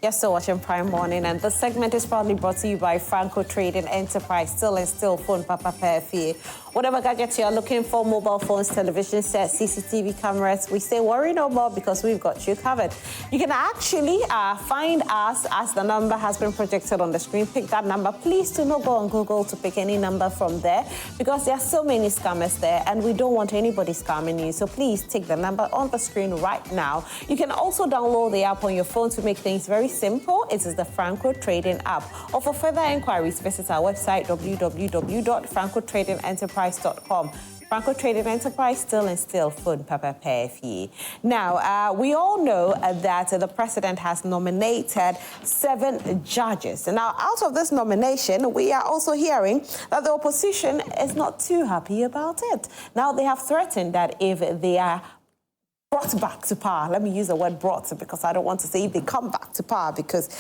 You're still watching Prime Morning, and this segment is proudly brought to you by Franco Trading Enterprise, still and still phone Papa Perfie. Whatever gadgets you're looking for, mobile phones, television sets, CCTV cameras, we say worry no more because we've got you covered. You can actually find us as the number has been projected on the screen. Pick that number. Please do not go on Google to pick any number from there because there are so many scammers there and we don't want anybody scamming you. So please take the number on the screen right now. You can also download the app on your phone to make things very simple. It is the Franco Trading app. Or for further inquiries, visit our website www.francotradingenterprise.com. Franco Trading Enterprise, still and still phone Papa Perfie. Now, we all know that the president has nominated 7 judges. Now, out of this nomination, we are also hearing that the opposition is not too happy about it. Now, they have threatened that if they are brought back to power. Let me use the word brought because I don't want to say if they come back to power because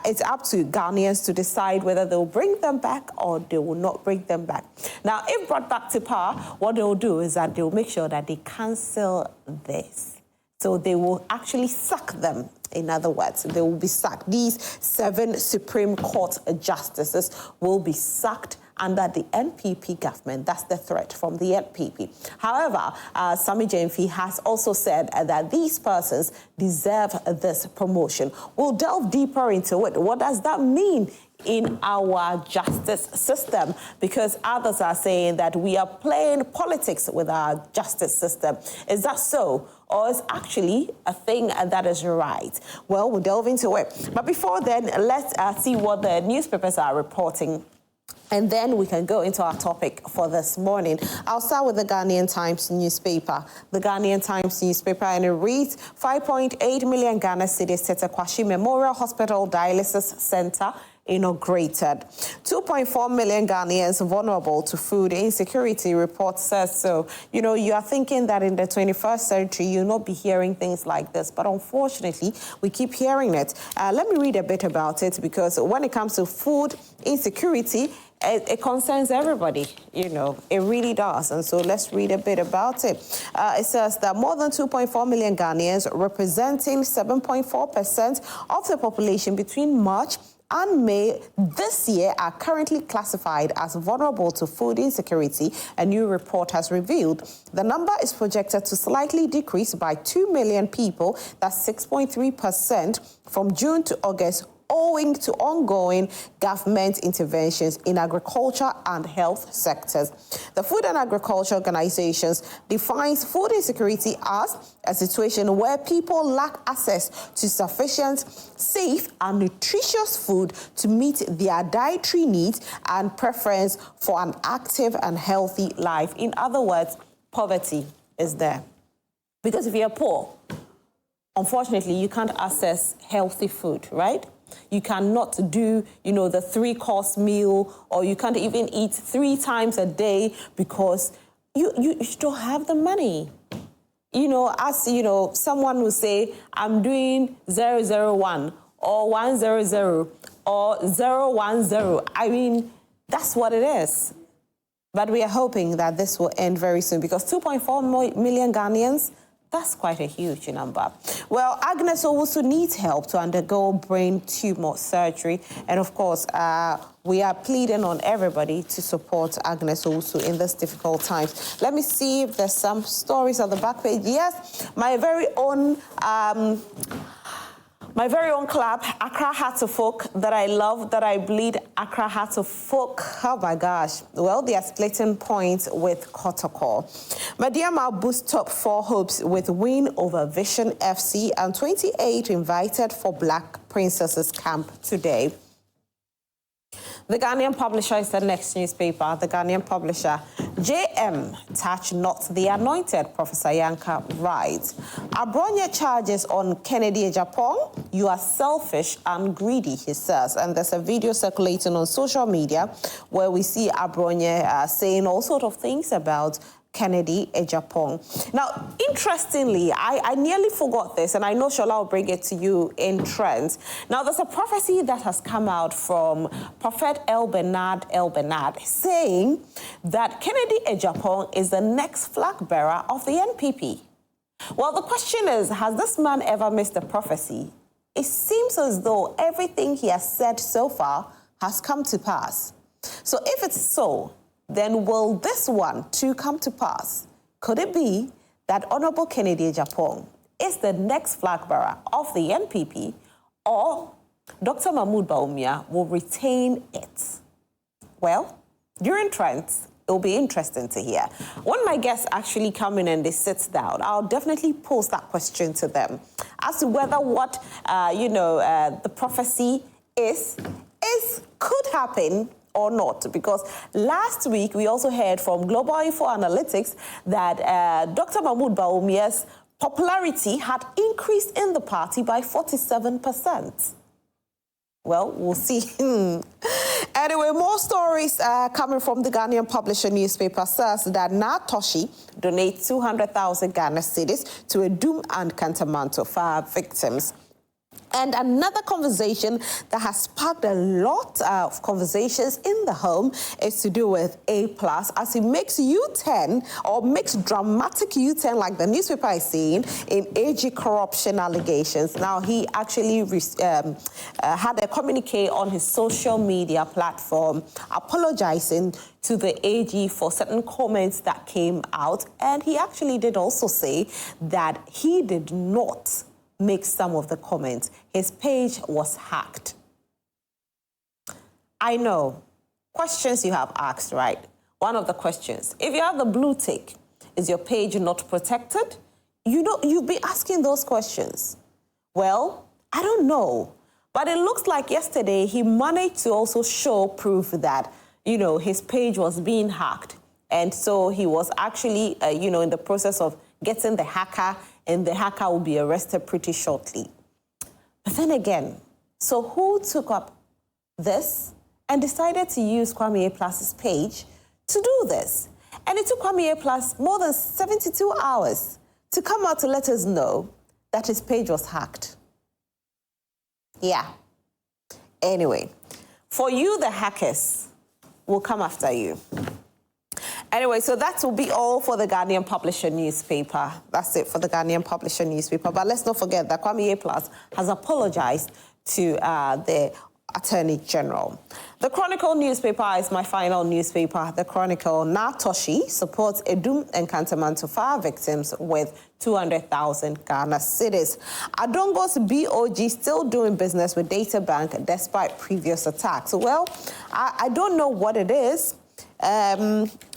it's up to Ghanaians to decide whether they'll bring them back or they will not bring them back. Now, if brought back to power, what they'll do is that they'll make sure that they cancel this. So they will actually sack them. In other words, they will be sacked. These 7 Supreme Court justices will be sacked under the NPP government. That's the threat from the NPP. However, Sami Jemfi has also said that these persons deserve this promotion. We'll delve deeper into it. What does that mean in our justice system? Because others are saying that we are playing politics with our justice system. Is that so? Or is actually a thing that is right? Well, we'll delve into it. But before then, let's see what the newspapers are reporting. And then we can go into our topic for this morning. I'll start with the Ghanaian Times newspaper. The Ghanaian Times newspaper, and it reads, 5.8 million Ghana cedis Tete Kwashi Memorial Hospital Dialysis Center inaugurated. 2.4 million Ghanaians vulnerable to food insecurity, report says so. You know, you are thinking that in the 21st century, you'll not be hearing things like this, but unfortunately, we keep hearing it. Let me read a bit about it, because when it comes to food insecurity, it concerns everybody, you know, it really does. And so let's read a bit about it. It says that more than 2.4 million Ghanaians, representing 7.4% of the population between March and May this year, are currently classified as vulnerable to food insecurity, a new report has revealed. The number is projected to slightly decrease by 2 million people, that's 6.3% from June to August, owing to ongoing government interventions in agriculture and health sectors. The Food and Agriculture Organizations defines food insecurity as a situation where people lack access to sufficient, safe, and nutritious food to meet their dietary needs and preference for an active and healthy life. In other words, poverty is there. Because if you're poor, unfortunately, you can't access healthy food, right? You cannot do, you know, the 3-course meal, or you can't even eat 3 times a day because you don't have the money. You know, as you know, someone will say, I'm doing 001 or 100 or 010. I mean, that's what it is. But we are hoping that this will end very soon, because 2.4 million Ghanaians, that's quite a huge number. Well, Agnes also needs help to undergo brain tumor surgery. And of course, we are pleading on everybody to support Agnes also in this difficult times. Let me see if there's some stories on the back page. Yes, my very own club, Accra Hearts of Folk, that I love, that I bleed, Accra Hearts of Folk. Oh my gosh. Well, they are splitting points with Kotoko. Mediama boost top 4 hopes with win over Vision FC, and 28 invited for Black Princesses Camp today. The Ghanaian Publisher is the next newspaper. The Ghanaian Publisher, JM, touch not the anointed, Professor Yanka writes. Abronya charges on Kennedy Japan. You are selfish and greedy, he says. And there's a video circulating on social media where we see Abronya saying all sorts of things about Kennedy Japan. Now, interestingly, I nearly forgot this, and I know Shola will bring it to you in trends. Now, there's a prophecy that has come out from Prophet El Bernard saying that Kennedy Japan is the next flag bearer of the NPP. Well, the question is, has this man ever missed a prophecy? it seems as though everything he has said so far has come to pass. So if it's so, then will this one too come to pass? Could it be that Honorable Kennedy Agyapong is the next flag bearer of the NPP, or Dr. Mahmoud Bawumia will retain it? Well, during trends, it will be interesting to hear. When my guests actually come in and they sit down, I'll definitely pose that question to them as to whether what, the prophecy could happen or not. Because last week, we also heard from Global Info Analytics that Dr. Mahmoud Bawumia's popularity had increased in the party by 47%. Well, we'll see. Anyway, more stories coming from the Ghanaian publisher newspaper says that Natoshi donates 200,000 Ghana cedis to Edum and Kantamanto fire victims. And another conversation that has sparked a lot of conversations in the home is to do with A+, as he makes U-turn, or makes dramatic U-turn, like the newspaper is saying, in AG corruption allegations. Now, he actually had a communique on his social media platform apologizing to the AG for certain comments that came out. And he actually did also say that he did not make some of the comments. His page was hacked. I know. Questions you have asked, right? One of the questions. If you have the blue tick, is your page not protected? You'll be asking those questions. Well, I don't know. But it looks like yesterday he managed to also show proof that, his page was being hacked. And so he was actually, in the process of getting the hacker, and the hacker will be arrested pretty shortly. But then again, so who took up this and decided to use Kwame A+'s page to do this? And it took Kwame A+ more than 72 hours to come out to let us know that his page was hacked. Yeah. Anyway, for you, the hackers will come after you. Anyway, so that will be all for the Ghanaian publisher newspaper. That's it for the Ghanaian publisher newspaper. But let's not forget that Kwame A+ has apologized to the Attorney General. The Chronicle newspaper is my final newspaper. The Chronicle, Natoshi supports Edum and Kantamanto fire victims with 200,000 Ghana cedis. Adongo's BOG still doing business with Data Bank despite previous attacks. Well, I don't know what it is.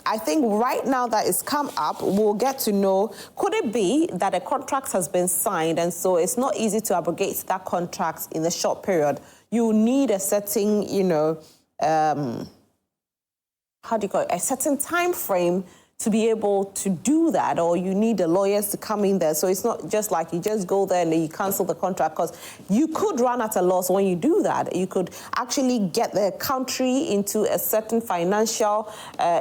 I think right now that it's come up, we'll get to know, could it be that a contract has been signed and so it's not easy to abrogate that contract in a short period? You need a certain, a certain time frame to be able to do that, or you need the lawyers to come in there. So it's not just like you just go there and then you cancel the contract, because you could run at a loss when you do that. You could actually get the country into a certain financial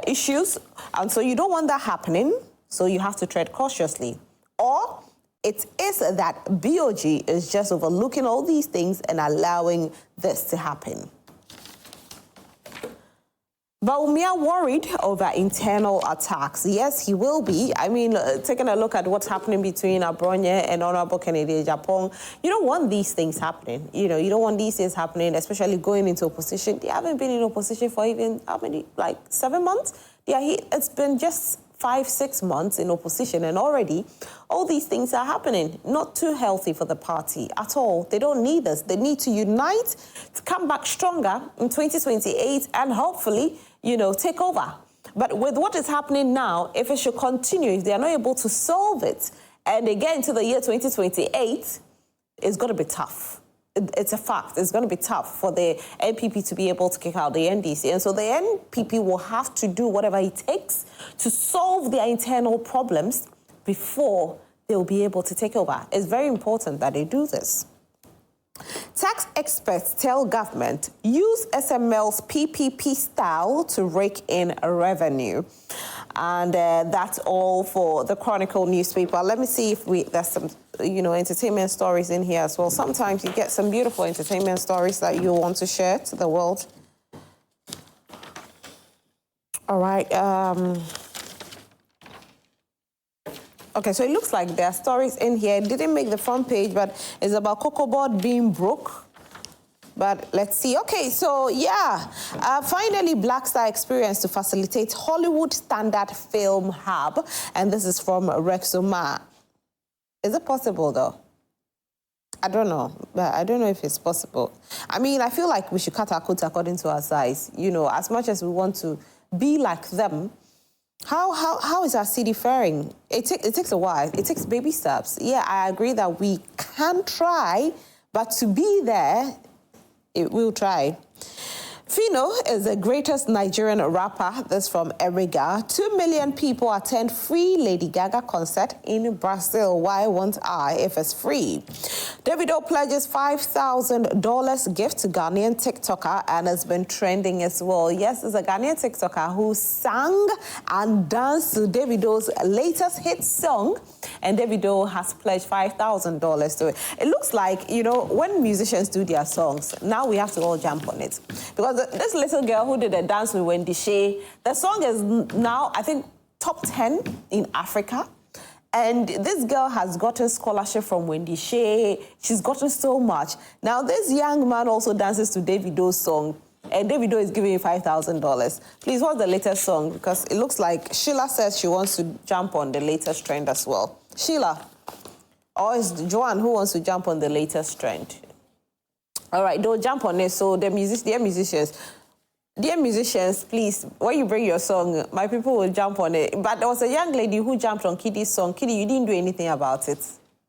issues. And so you don't want that happening. So you have to tread cautiously. Or it is that BOG is just overlooking all these things and allowing this to happen. Bawumia worried over internal attacks. Yes, he will be. I mean, taking a look at what's happening between Abronye and Honorable Kennedy Agyapong, you don't want these things happening. You don't want these things happening, especially going into opposition. They haven't been in opposition for even, how many, like 7 months? Yeah, it's been just 5-6 months in opposition, and already all these things are happening. Not too healthy for the party at all. They don't need this. They need to unite, to come back stronger in 2028 and hopefully, take over. But with what is happening now, if it should continue, if they are not able to solve it, and again to the year 2028, it's going to be tough. It's a fact. It's going to be tough for the NPP to be able to kick out the NDC. And so the NPP will have to do whatever it takes to solve their internal problems before they'll be able to take over. It's very important that they do this. Tax experts tell government use SML's PPP style to rake in revenue. And that's all for the Chronicle newspaper. Let me see if there's some, entertainment stories in here as well. Sometimes you get some beautiful entertainment stories that you want to share to the world. All right. Okay, so it looks like there are stories in here. It didn't make the front page, but it's about cocoa board being broke. But let's see. Okay, so yeah, finally Black Star Experience to facilitate Hollywood Standard Film Hub. And this is from Rexoma. Is it possible though? I don't know, but I don't know if it's possible. I mean, I feel like we should cut our coats according to our size. You know, as much as we want to be like them, how is our city faring? It takes a while. It takes baby steps. Yeah, I agree that we can try, but to be there, it will try. Fino is the greatest Nigerian rapper. This from Eriga. 2 million people attend free Lady Gaga concert in Brazil. Why won't I if it's free? Davido pledges $5,000 gift to Ghanaian TikToker and has been trending as well. Yes, it's a Ghanaian TikToker who sang and danced to Davido's latest hit song, and Davido has pledged $5,000 to it. It looks like, you know, when musicians do their songs, now we have to all jump on it. Because this little girl who did a dance with Wendy Shea, the song is now, I think, top 10 in Africa. And this girl has gotten scholarship from Wendy Shea. She's gotten so much. Now, this young man also dances to Davido's song, and Davido is giving him $5,000. Please, what's the latest song? Because it looks like Sheila says she wants to jump on the latest trend as well. Sheila, or is Joanne who wants to jump on the latest trend? All right, don't jump on it. So dear musicians, please, when you bring your song, my people will jump on it. But there was a young lady who jumped on Kiddy's song. Kiddy, you didn't do anything about it.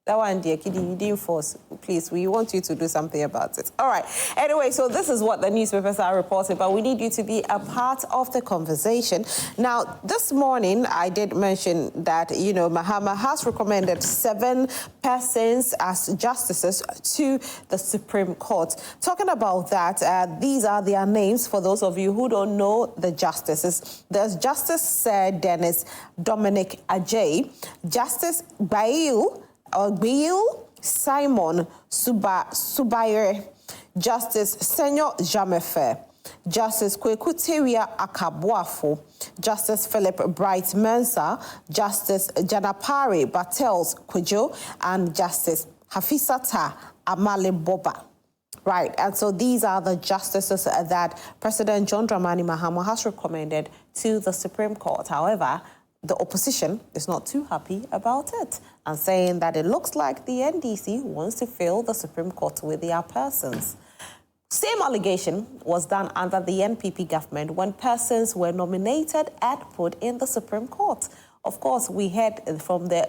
That one, dear Kiddy, you didn't force. Please, we want you to do something about it. All right. Anyway, so this is what the newspapers are reporting, but we need you to be a part of the conversation. Now, this morning, I did mention that, you know, Mahama has recommended 7 persons as justices to the Supreme Court. Talking about that, these are their names for those of you who don't know the justices. There's Justice Sir Dennis Dominic Ajay, Justice Bail Simon Subaire, Justice Senyor Jamefe, Justice Kwekutewia Akabuafo, Justice Philip Bright Mensah, Justice Janapari Battels Kwejo, and Justice Hafisata Amale Boba. Right, and so these are the justices that President John Dramani Mahama has recommended to the Supreme Court. However, the opposition is not too happy about it and saying that it looks like the NDC wants to fill the Supreme Court with their persons. Same allegation was done under the NPP government when persons were nominated and put in the Supreme Court. Of course, we heard from the,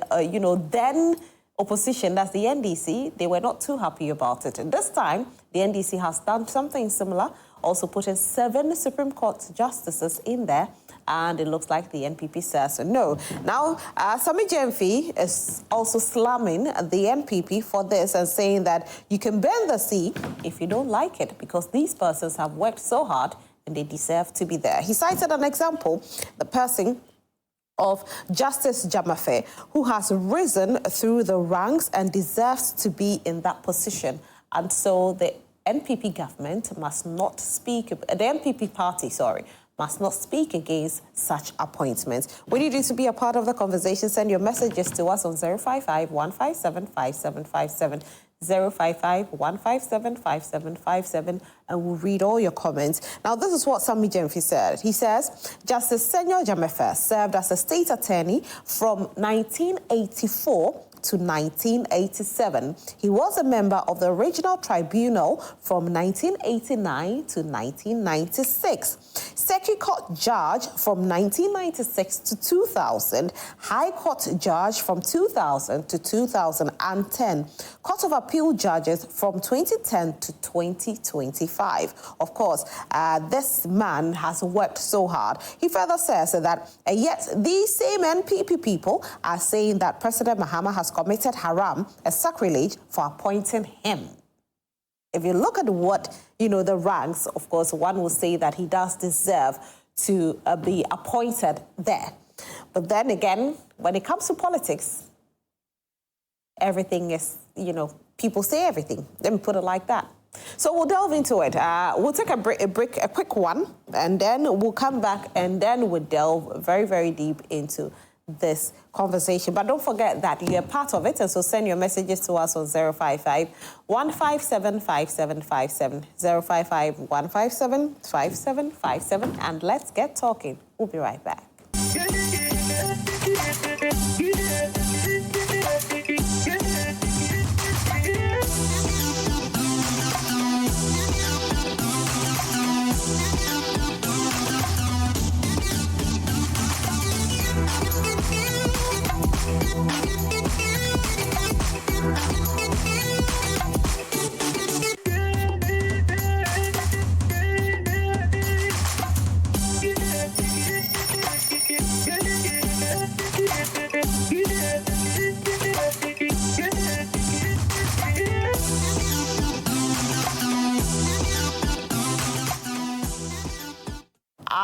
then opposition, that's the NDC, they were not too happy about it. And this time, the NDC has done something similar, also putting 7 Supreme Court justices in there, and it looks like the NPP says no. Now, Sami Jemfi is also slamming the NPP for this and saying that you can bend the sea if you don't like it, because these persons have worked so hard and they deserve to be there. He cited an example, the person of Justice Jamafe, who has risen through the ranks and deserves to be in that position. And so the NPP government must not speak, the NPP party, must not speak against such appointments. We need you to be a part of the conversation. Send your messages to us on 055-157-5757, 055-157-5757, and we'll read all your comments. Now, this is what Sami Jemfi said. He says, Justice Senyor Jamefe served as a state attorney from 1984 to 1987. He was a member of the Regional Tribunal from 1989 to 1996. Circuit Court Judge from 1996 to 2000. High Court Judge from 2000 to 2010. Court of Appeal Judges from 2010 to 2025. Of course, this man has worked so hard. He further says that yet these same NPP people are saying that President Mahama has committed haram, a sacrilege, for appointing him. If you look at what, the ranks, of course, one will say that he does deserve to be appointed there. But then again, when it comes to politics, everything is, people say everything. Let me put it like that. So we'll delve into it. We'll take a quick one, and then we'll come back, and then we'll delve very, very deep into this conversation. But don't forget that you're part of it, and so send your messages to us on 055 157 5757, 055 157 5757, and let's get talking. We'll be right back.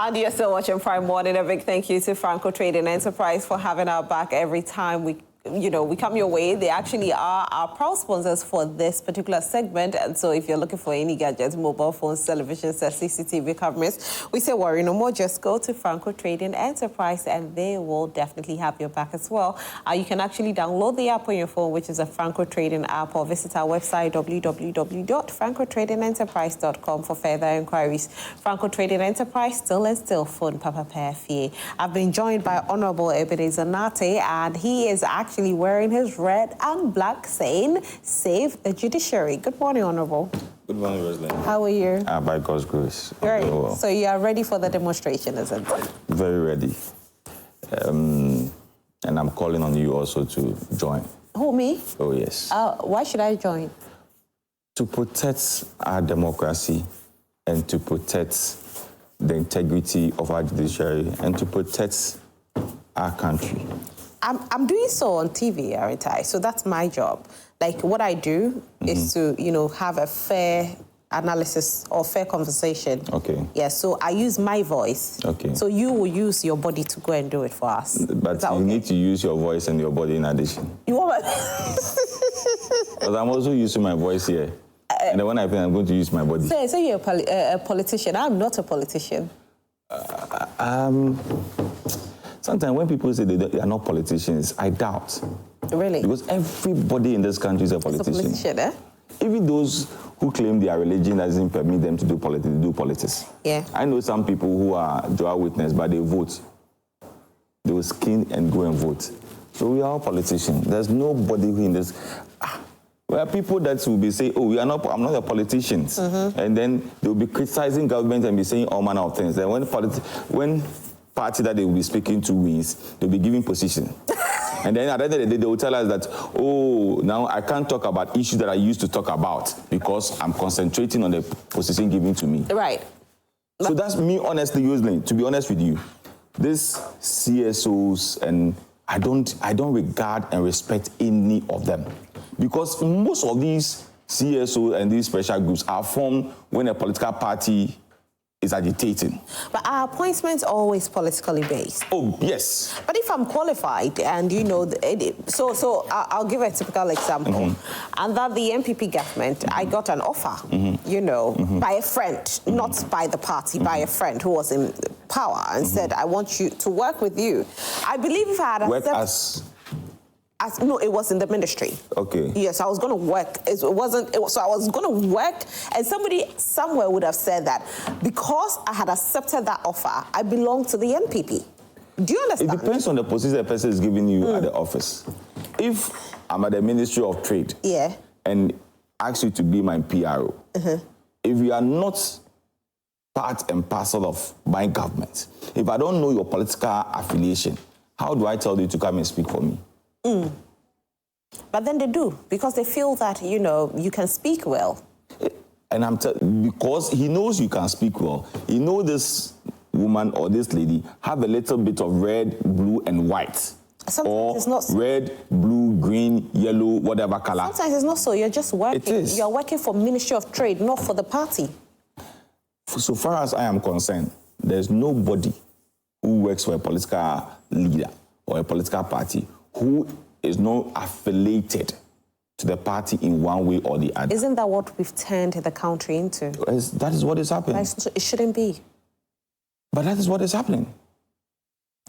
And you're still watching Prime Morning. A big thank you to Franco Trading Enterprise for having our back every time we come your way. They actually are our proud sponsors for this particular segment. And so if you're looking for any gadgets, mobile phones, televisions, CCTV cameras, we say worry no more. Just go to Franco Trading Enterprise and they will definitely have your back as well. You can actually download the app on your phone, which is a Franco Trading app, or visit our website, www.francotradingenterprise.com, for further inquiries. Franco Trading Enterprise, still and still phone Papa Perfie. I've been joined by Honorable Ebenezer Nate, and he is actually wearing his red and black saying, "Save the Judiciary." Good morning, Honorable. Good morning, Roslyn. How are you? By God's grace. Great. Well. So you are ready for the demonstration, isn't it? Very ready. And I'm calling on you also to join. Who, me? Oh, yes. Why should I join? To protect our democracy and to protect the integrity of our judiciary and to protect our country. I'm doing so on TV, aren't I? So that's my job. Like, what I do is to, have a fair analysis or fair conversation. Okay. Yeah, so I use my voice. Okay. So you will use your body to go and do it for us. But you need to use your voice and your body in addition. You want Because I'm also using my voice here. And then when I think I'm going to use my body. So you're a politician. I'm not a politician. Sometimes when people say they are not politicians, I doubt. Really? Because everybody in this country is a politician. It's a politician, eh? Even those who claim their religion doesn't permit them to do politics, they do politics. Yeah. I know some people who are Jehovah's Witness, but they vote. They will skin and go and vote. So we are all politicians. There's nobody who in this... There are people that will be saying, "Oh, I'm not a politician," and then they will be criticizing government and be saying all manner of things. And when party that they will be speaking to wins, they'll be giving position. And then at the end of the day, they will tell us that, "Oh, now I can't talk about issues that I used to talk about because I'm concentrating on the position given to me." Right. So that's me, honestly, Roslyn, to be honest with you. This CSOs, and I don't regard and respect any of them. Because most of these CSOs and these special groups are formed when a political party is agitating. But our appointments are always politically based. Oh, yes. But if I'm qualified and, so I'll give a typical example. And that the MPP government, I got an offer, by a friend, not by the party, by a friend who was in power and said, "I want you to work with you." I believe if I had accepted... No, it was in the ministry. Okay. Yes, I was going to work. So I was going to work, and somebody somewhere would have said that because I had accepted that offer, I belong to the NPP. Do you understand? It depends on the position the person is giving you at the office. If I'm at the Ministry of Trade, and ask you to be my PRO, if you are not part and parcel of my government, if I don't know your political affiliation, how do I tell you to come and speak for me? But then they do, because they feel that, you can speak well. And because he knows you can speak well, he knows this woman or this lady have a little bit of red, blue, and white. Sometimes it's not so. Red, blue, green, yellow, whatever color. Sometimes it's not so. You're just working. It is. You're working for Ministry of Trade, not for the party. So far as I am concerned, there's nobody who works for a political leader or a political party who is not affiliated to the party in one way or the other. Isn't that what we've turned the country into? That is what is happening. It shouldn't be. But that is what is happening.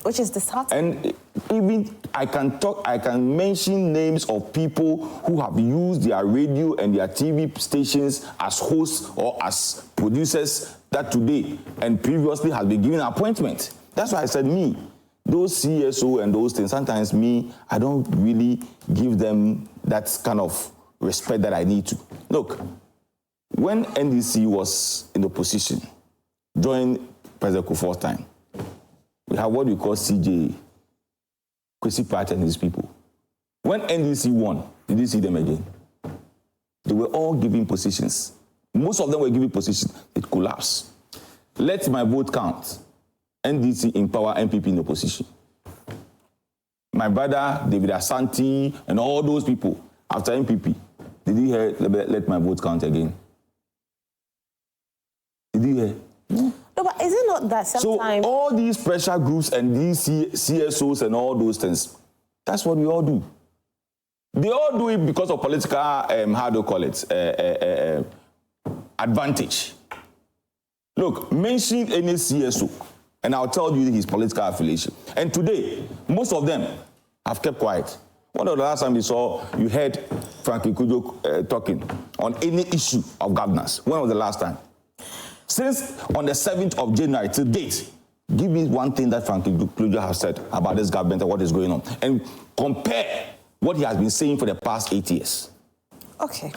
Which is disheartening. And even I can mention names of people who have used their radio and their TV stations as hosts or as producers that today and previously has been given an appointment. That's why I said me. Those CSO and those things, sometimes me, I don't really give them that kind of respect that I need to. Look, when NDC was in opposition, during President Kufuor's time, we have what we call CJ, Kwesi Party and his people. When NDC won, did you see them again? They were all given positions. Most of them were given positions. It collapsed. Let my vote count. NDC empower MPP in opposition. My brother, David Asante, and all those people, after MPP, did you hear, let my vote count again? Did you hear? No, but is it not that sometimes... So all these pressure groups and these CSOs and all those things, that's what we all do. They all do it because of political, how do you call it, advantage. Look, mention any CSO, and I'll tell you his political affiliation. And today, most of them have kept quiet. One of the last time you heard Frankie Kujo talking on any issue of governance. When was the last time? Since on the 7th of January to date, give me one thing that Frankie Kujo has said about this government and what is going on, and compare what he has been saying for the past 8 years. Okay.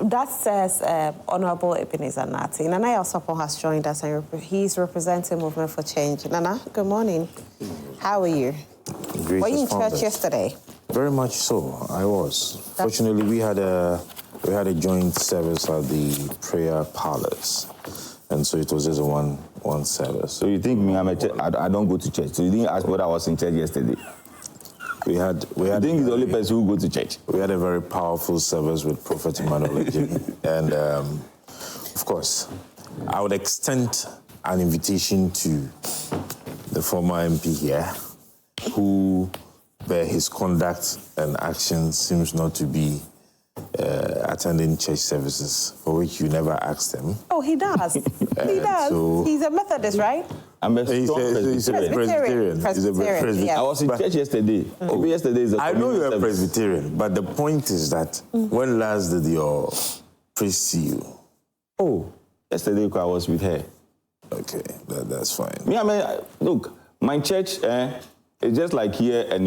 That says Honorable Ebenezer Nati. Nana Yosopo has joined us, and he's representing Movement for Change. Nana, good morning. How are you? Were you in church yesterday? Very much so, I was. Fortunately, we had a joint service at the prayer palace, and so it was just one service. So you think me, I don't go to church? So you didn't ask what I was in church yesterday? We had. I think he's the only person who goes to church. We had a very powerful service with Prophet Emmanuel, and of course, I would extend an invitation to the former MP here, who, by his conduct and actions, seems not to be attending church services, for which you never asked him. Oh, he does. He does. So he's a Methodist, right? I'm a Presbyterian. Presbyterian. I was in church yesterday. Yesterday is I know you're a Presbyterian, but the point is that when last did your priest see you? Oh, yesterday I was with her. Okay, that's fine. Look, my church is just like here and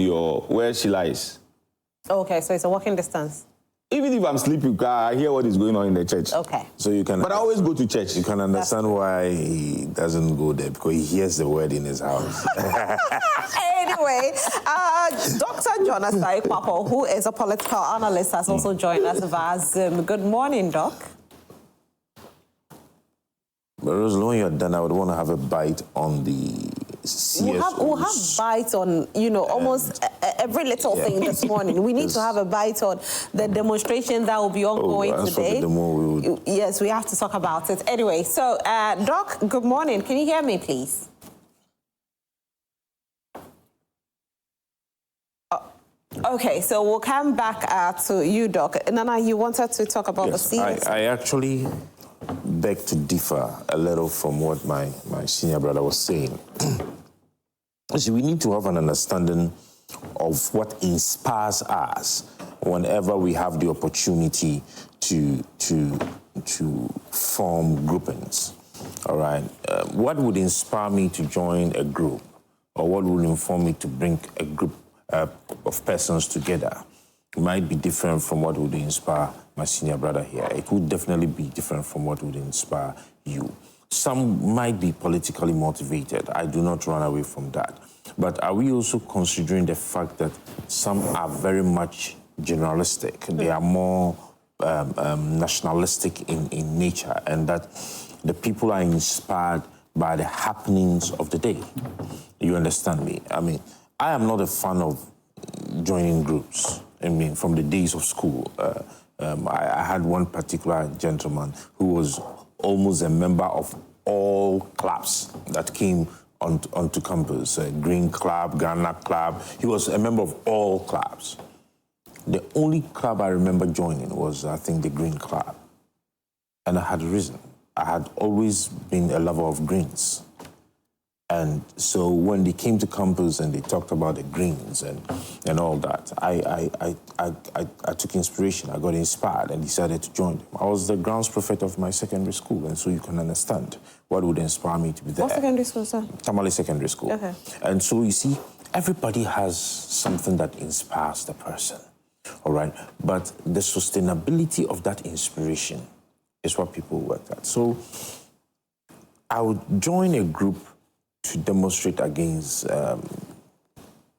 where she lies. Okay, so it's a walking distance. Even if I'm sleeping, I hear what is going on in the church. Okay. So you can. But I always go to church. You can understand why he doesn't go there, because he hears the word in his house. Anyway, Dr. Jonas Papo, who is a political analyst, has also joined us via Zoom. Good morning, Doc. But Rose, when you're done, I would want to have a bite on the CSOs. We'll have bites on, almost every little thing this morning. We need to have a bite on the demonstration that will be ongoing today. Yes, we have to talk about it. Anyway, so, Doc, good morning. Can you hear me, please? Okay, so we'll come back to you, Doc. Nana, you wanted to talk about the CS. I actually beg to differ a little from what my senior brother was saying. So we need to have an understanding of what inspires us whenever we have the opportunity to form groupings. All right. What would inspire me to join a group, or what would inform me to bring a group of persons together? It might be different from what would inspire my senior brother here. It would definitely be different from what would inspire you. Some might be politically motivated. I do not run away from that. But are we also considering the fact that some are very much generalistic? They are more nationalistic in nature, and that the people are inspired by the happenings of the day. You understand me? I am not a fan of joining groups. From the days of school, I had one particular gentleman who was almost a member of all clubs that came onto campus. Green Club, Ghana Club. He was a member of all clubs. The only club I remember joining was, I think, the Green Club. And I had a reason. I had always been a lover of greens. And so when they came to campus and they talked about the greens and all that, I took inspiration. I got inspired and decided to join them. I was the grounds prophet of my secondary school, and so you can understand what would inspire me to be there. What secondary school, sir? Tamale Secondary School. Okay. And so you see, everybody has something that inspires the person, all right? But the sustainability of that inspiration is what people work at. So I would join a group to demonstrate against,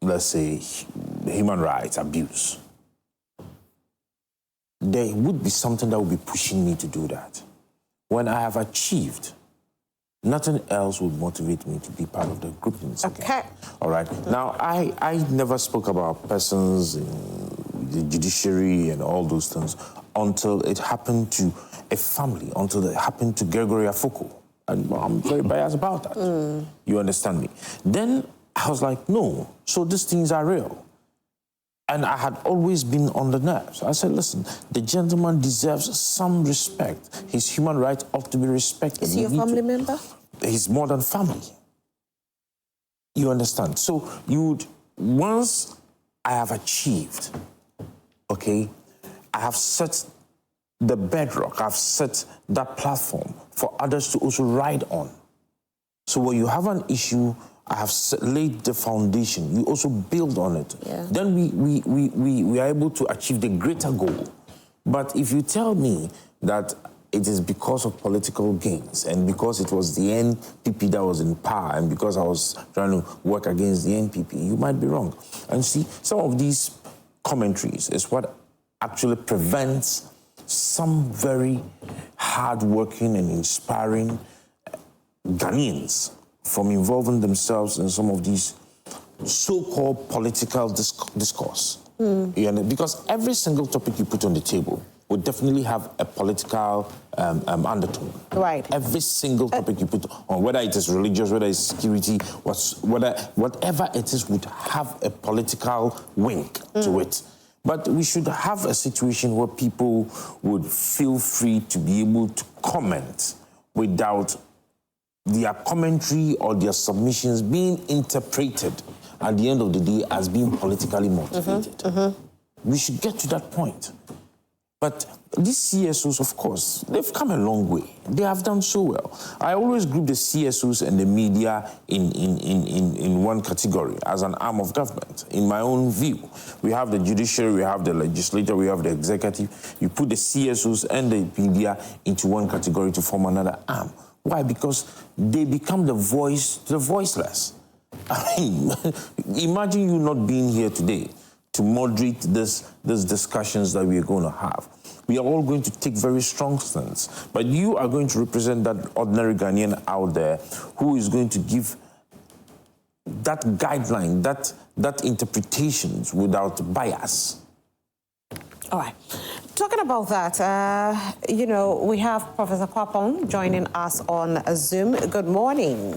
let's say, human rights abuse. There would be something that would be pushing me to do that. When I have achieved, nothing else would motivate me to be part of the group. Okay. All right. Now, I never spoke about persons in the judiciary and all those things until it happened to a family, until it happened to Gregory Afoko. And I'm very biased about that. You understand me? Then I was like, no, so these things are real. And I had always been on the nerves. I said, listen, the gentleman deserves some respect. His human rights ought to be respected. Is he a family member? He's more than family. You understand? So once I have achieved, okay, I have set the bedrock, I've set that platform for others to also ride on. So when you have an issue, I have laid the foundation. You also build on it. Yeah. Then we are able to achieve the greater goal. But if you tell me that it is because of political gains and because it was the NPP that was in power and because I was trying to work against the NPP, you might be wrong. And see, some of these commentaries is what actually prevents some very hard-working and inspiring Ghanaians from involving themselves in some of these so-called political discourse. Because every single topic you put on the table would definitely have a political undertone. Right. Every single topic you put on, whether it is religious, whether it's security, whatever it is, would have a political wink to it. But we should have a situation where people would feel free to be able to comment without their commentary or their submissions being interpreted at the end of the day as being politically motivated. We should get to that point. But these CSOs, of course, they've come a long way. They have done so well. I always group the CSOs and the media in one category as an arm of government, in my own view. We have the judiciary, we have the legislature, we have the executive. You put the CSOs and the media into one category to form another arm. Why? Because they become the voice to the voiceless. I mean, imagine you not being here today to moderate these discussions that we are going to have. We are all going to take very strong stands, but you are going to represent that ordinary Ghanaian out there who is going to give that guideline, that interpretations without bias. All right. Talking about that, we have Professor Kwapong joining us on Zoom. Good morning.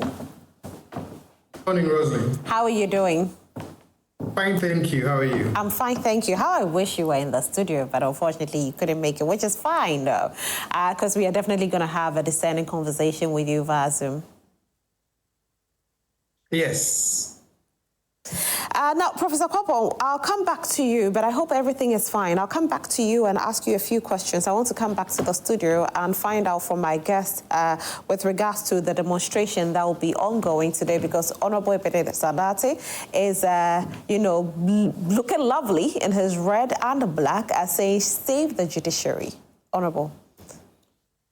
Good morning, Rosalie. How are you doing? Fine, thank you. How are you? I'm fine, thank you. How I wish you were in the studio, but unfortunately you couldn't make it, which is fine, though, because we are definitely going to have a discerning conversation with you via Zoom. Yes. Now, Professor Kwapong, I'll come back to you, but I hope everything is fine. I'll come back to you and ask you a few questions. I want to come back to the studio and find out from my guest with regards to the demonstration that will be ongoing today, because Honorable Epede Sadate is, looking lovely in his red and black as saying, save the judiciary. Honorable.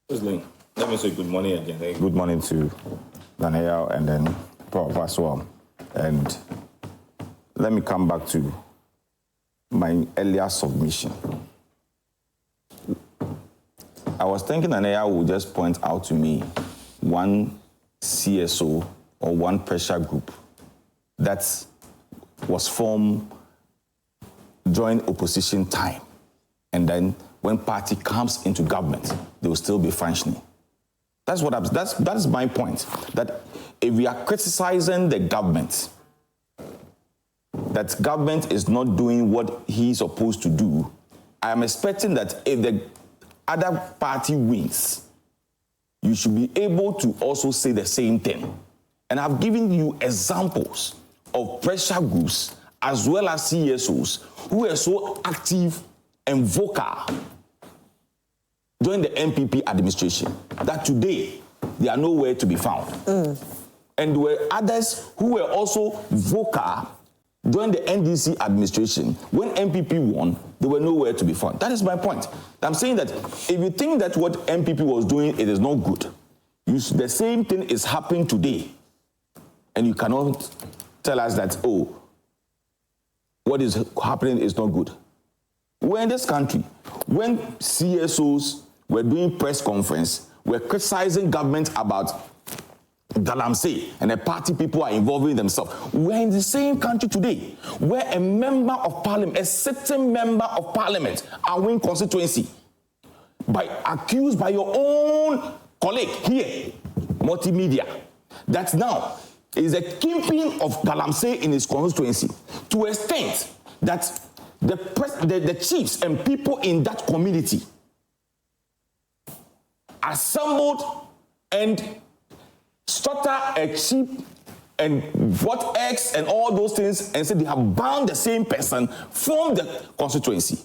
Let me say good morning again. Good morning to Daniel and then Prof as well. And let me come back to my earlier submission. I was thinking Daniel would just point out to me one CSO or one pressure group that was formed during opposition time. And then when party comes into government, they will still be functioning. That's my point. That if we are criticizing the government, that government is not doing what he's supposed to do, I am expecting that if the other party wins, you should be able to also say the same thing. And And I've given you examples of pressure groups as well as CSOs who were so active and vocal during the NPP administration that today they are nowhere to be found. And there were others who were also vocal during the NDC administration. When NPP won, they were nowhere to be found. That is my point. I'm saying that if you think that what NPP was doing, it is not good, the same thing is happening today. And you cannot tell us that, oh, what is happening is not good. We're in this country. When CSOs were doing press conference, were criticizing government about Galamsey, and the party people are involving themselves. We're in the same country today, where a member of parliament, a sitting member of parliament, Awin constituency, accused by your own colleague here, multimedia, that now is a kingpin of Galamsey in his constituency, to a extent that the chiefs and people in that community assembled and slaughter a sheep and bought eggs and all those things and said they have bound the same person from the constituency.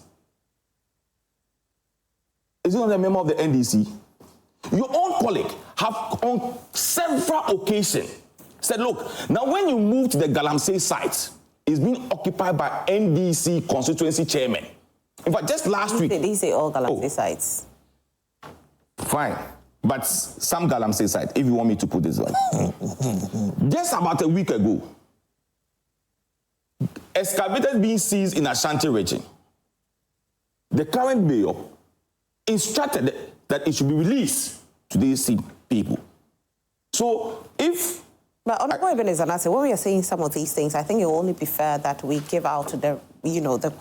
Is it not a member of the NDC? Your own colleague have on several occasions said, look, now when you move to the Galamsey site, it's being occupied by NDC constituency chairman. In fact, just last week... Did he say all Galamsey sites? Fine. But some Galamsey site, if you want me to put this way. Just about a week ago, excavators being seized in Ashanti region. The current mayor instructed that it should be released to these people. So if... But Honorable Ebenezer, when we are saying some of these things, I think it will only be fair that we give out the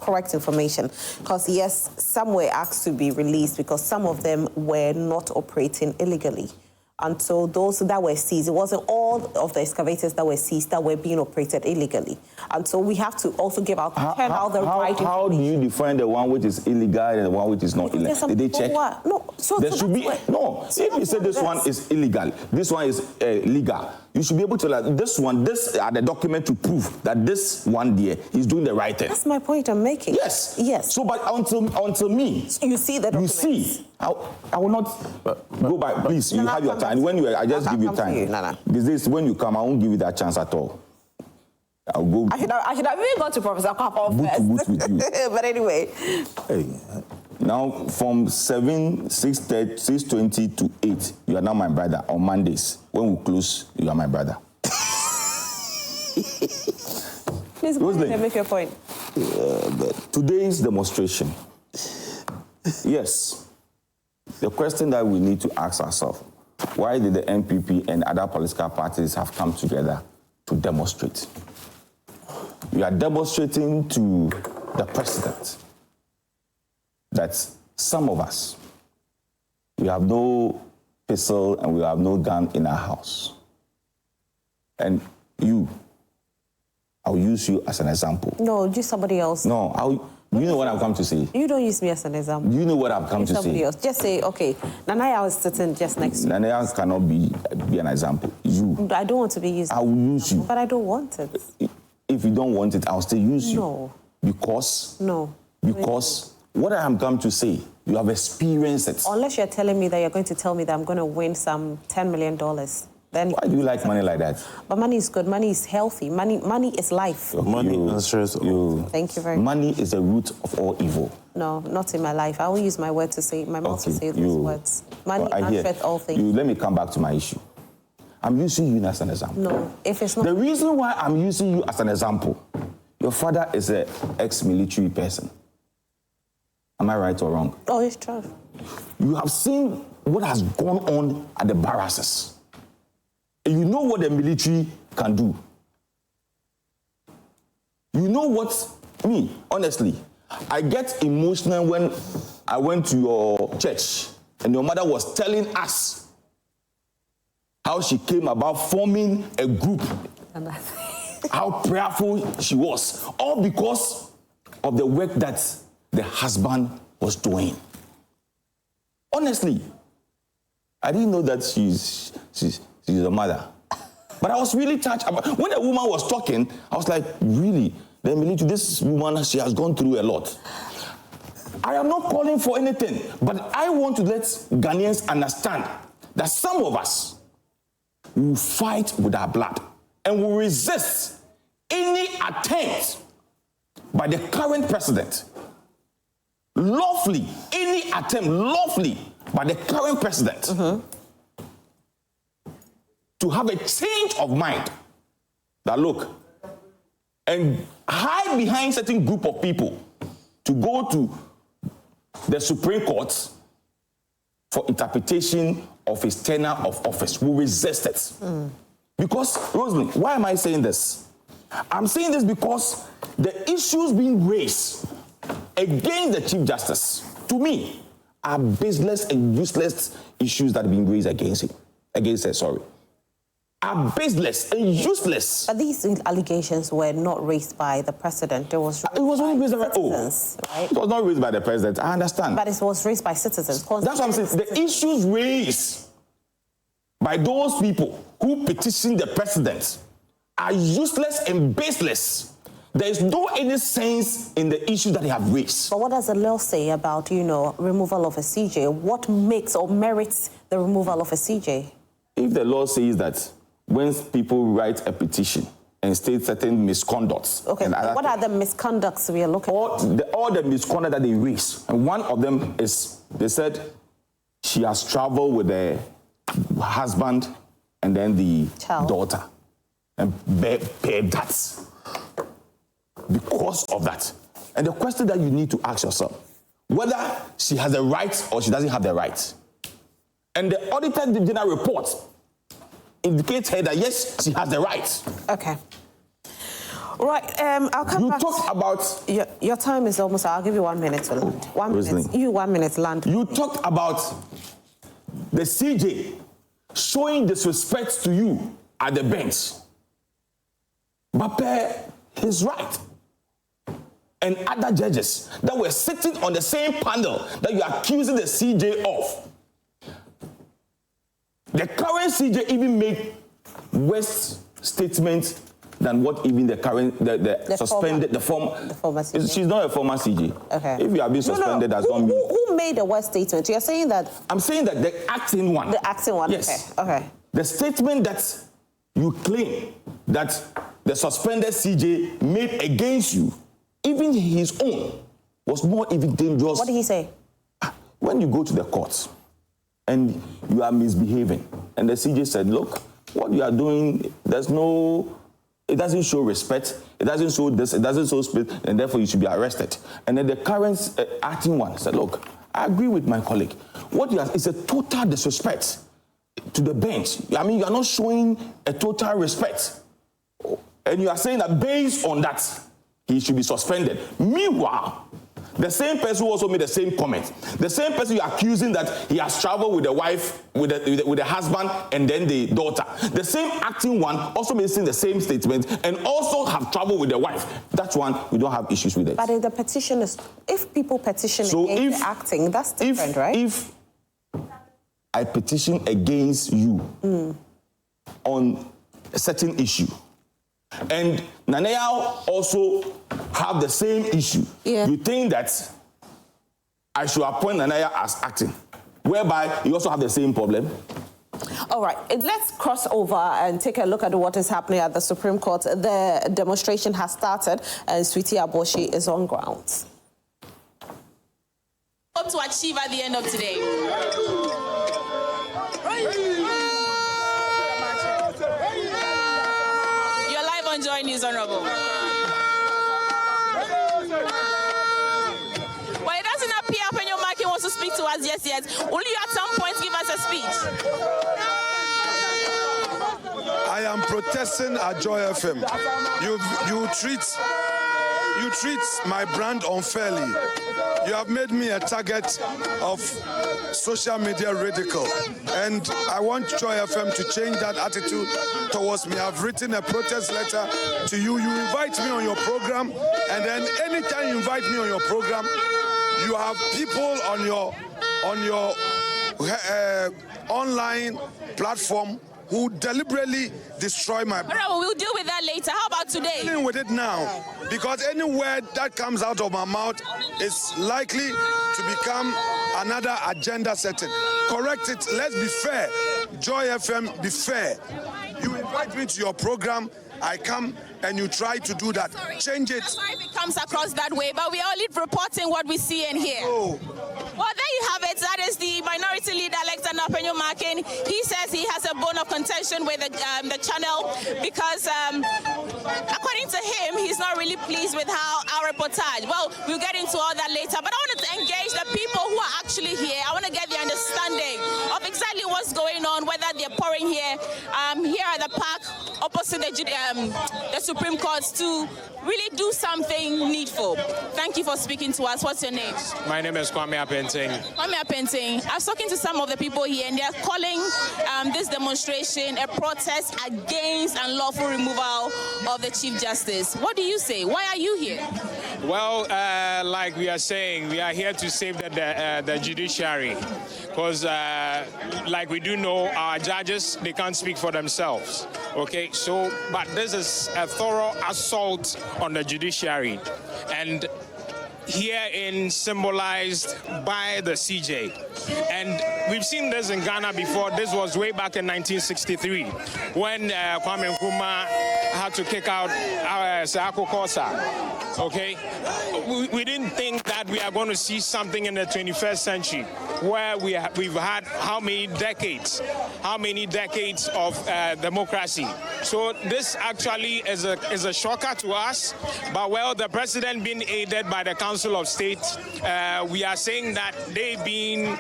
correct information. Because yes, some were asked to be released because some of them were not operating illegally. And so those that were seized, it wasn't all of the excavators that were seized that were being operated illegally. And so we have to also give out right information. How do you define the one which is illegal and the one which is not illegal? Did they check? No. There should be if you say this one is illegal, this one is legal, you should be able to this are the document to prove that this one there is doing the right thing. That's my point I'm making. Yes. Yes. So, but until me, you see the documents. You see, I will not go back. Please, you have your time. I just give you time. Because when you come, I won't give you that chance at all. I'll go. I should have even gone to Professor Kwapa first. Boot with you. But anyway. Hey. Now, from 6:20 to 8, you are now my brother. On Mondays, when we close, you are my brother. Please go ahead and make your point. Today's demonstration. Yes. The question that we need to ask ourselves, why did the NPP and other political parties have come together to demonstrate? We are demonstrating to the president that some of us, we have no pistol and we have no gun in our house. And I'll use you as an example. No, just somebody else. No, you know what I've come to say. You don't use me as an example. You know what I've come to say. Somebody else. Just say, okay, Nanaya was sitting just next to you. Nanaya cannot be an example. You. I don't want to be used. I will use you. But I don't want it. If you don't want it, I'll still use you. No. Because? No. Because what I am come to say, you have experienced it. Unless you're telling me that you're going to tell me that I'm going to win some $10 million. Then why do you like money like that? But money is good. Money is healthy. Money is life. Money answers all. Thank you very much. Money is the root of all evil. No, not in my life. I will use my word to say, my mouth to say those words. Money answers all things. Let me come back to my issue. I'm using you as an example. No, if it's not... The reason why I'm using you as an example, your father is an ex-military person. Am I right or wrong? Oh, it's true. You have seen what has gone on at the barracks. And you know what the military can do. You know what, honestly, I get emotional when I went to your church and your mother was telling us how she came about forming a group, how prayerful she was, all because of the work that the husband was doing. Honestly, I didn't know that she's a mother. But I was really touched about when the woman was talking. I was like, really? Then believe this woman, she has gone through a lot. I am not calling for anything, but I want to let Ghanaians understand that some of us will fight with our blood and will resist any attempt by the current president, lawfully, any attempt lawfully by the current president to have a change of mind that look and hide behind certain group of people to go to the Supreme Court for interpretation of his tenure of office. We resist it. Because, Rosalind, why am I saying this? I'm saying this because the issues being raised against the Chief Justice, to me, are baseless and useless issues that are being raised against him. Are baseless and useless. But these allegations were not raised by the president. It was only raised by citizens, right? It was not raised by the president. I understand. But it was raised by citizens. That's what I'm saying. The issues raised by those people who petitioned the president are useless and baseless. There is no any sense in the issue that they have raised. But what does the law say about, removal of a CJ? What makes or merits the removal of a CJ? If the law says that when people write a petition and state certain misconducts... Okay, what are the misconducts we are looking at? All the misconduct that they raise. And one of them is, they said she has traveled with the husband and then the daughter and paid that because of that. And the question that you need to ask yourself, whether she has the right or she doesn't have the right. And the Auditor General report indicates her that yes, she has the right. Okay. Right, I'll come back. You talked about... Your time is almost... I'll give you 1 minute to land. 1 minute. You 1 minute land. You talked about the CJ showing disrespect to you at the bench. But he's right. And other judges that were sitting on the same panel that you are accusing the CJ of. The current CJ even made worse statements than what even the current, the suspended, the former CJ. She's not a former CJ. Okay. If you have been suspended, that's not me. Who made the worst statement? You're saying that... I'm saying that the acting one. The acting one, yes. Okay. The statement that you claim that the suspended CJ made against you, even his own, was more even dangerous. What did he say? When you go to the courts and you are misbehaving, and the CJ said, look, what you are doing, it doesn't show respect, it doesn't show this, it doesn't show spirit, and therefore you should be arrested. And then the current acting one said, look, I agree with my colleague. What you are is a total disrespect to the bench. I mean, you are not showing a total respect. And you are saying that based on that, he should be suspended. Meanwhile, the same person who also made the same comment, the same person you're accusing that he has traveled with the wife, with the husband, and then the daughter. The same acting one also making the same statement and also have traveled with the wife. That one, we don't have issues with it. But if the petition is, if people petition against the acting, that's different, right? If I petition against you on a certain issue, and Nanea also have the same issue, you think that I should appoint Nanea as acting, whereby you also have the same problem? All right, let's cross over and take a look at what is happening at the Supreme Court. The demonstration has started and Sweetie Aboshi is on ground. Hope to achieve at the end of today. You're live on Joy News, Honorable. Well, it doesn't appear Penyo Maki wants to speak to us just yet. Will you at some point give us a speech? I am protesting at Joy FM. You treat my brand unfairly. You have made me a target of social media ridicule. And I want Joy FM to change that attitude towards me. I've written a protest letter to you. You invite me on your program, and then anytime you invite me on your program, you have people on your online platform who deliberately destroy my brand. All right, well, we'll deal with that later. How about today? Dealing with it now, because any word that comes out of my mouth is likely to become another agenda setting. Correct it. Let's be fair. Joy FM, be fair. You invite me to your program, I come and you try to do that. Change it. Sorry if it comes across that way, but we are only reporting what we see and hear. Oh. Well, there you have it. That is the minority leader, Alexander Penyo-Markin. He says he has a bone of contention with the channel because, according to him, he's not really pleased with how our reportage. Well, we'll get into all that later. But I wanted to engage the people who are actually here. I want to get the understanding of exactly what's going on, whether they're pouring here at the park opposite the Supreme Court to really do something needful. Thank you for speaking to us. What's your name? My name is Kwame Apenting. Kwame Apenting. I was talking to some of the people here, and they're calling this demonstration a protest against unlawful removal of the Chief Justice. What do you say? Why are you here? Well, like we are saying, we are here to save the judiciary, because like we do know, our judges, they can't speak for themselves. Okay, so, but this is a thorough assault on the judiciary, and herein symbolized by the CJ. And we've seen this in Ghana before. This was way back in 1963 when Kwame Nkrumah had to kick out Seako Kosa. Okay, we didn't think that we are going to see something in the 21st century where we've had how many decades of democracy. So this actually is a shocker to us. But well, the president being aided by the Council of State, we are saying that they've been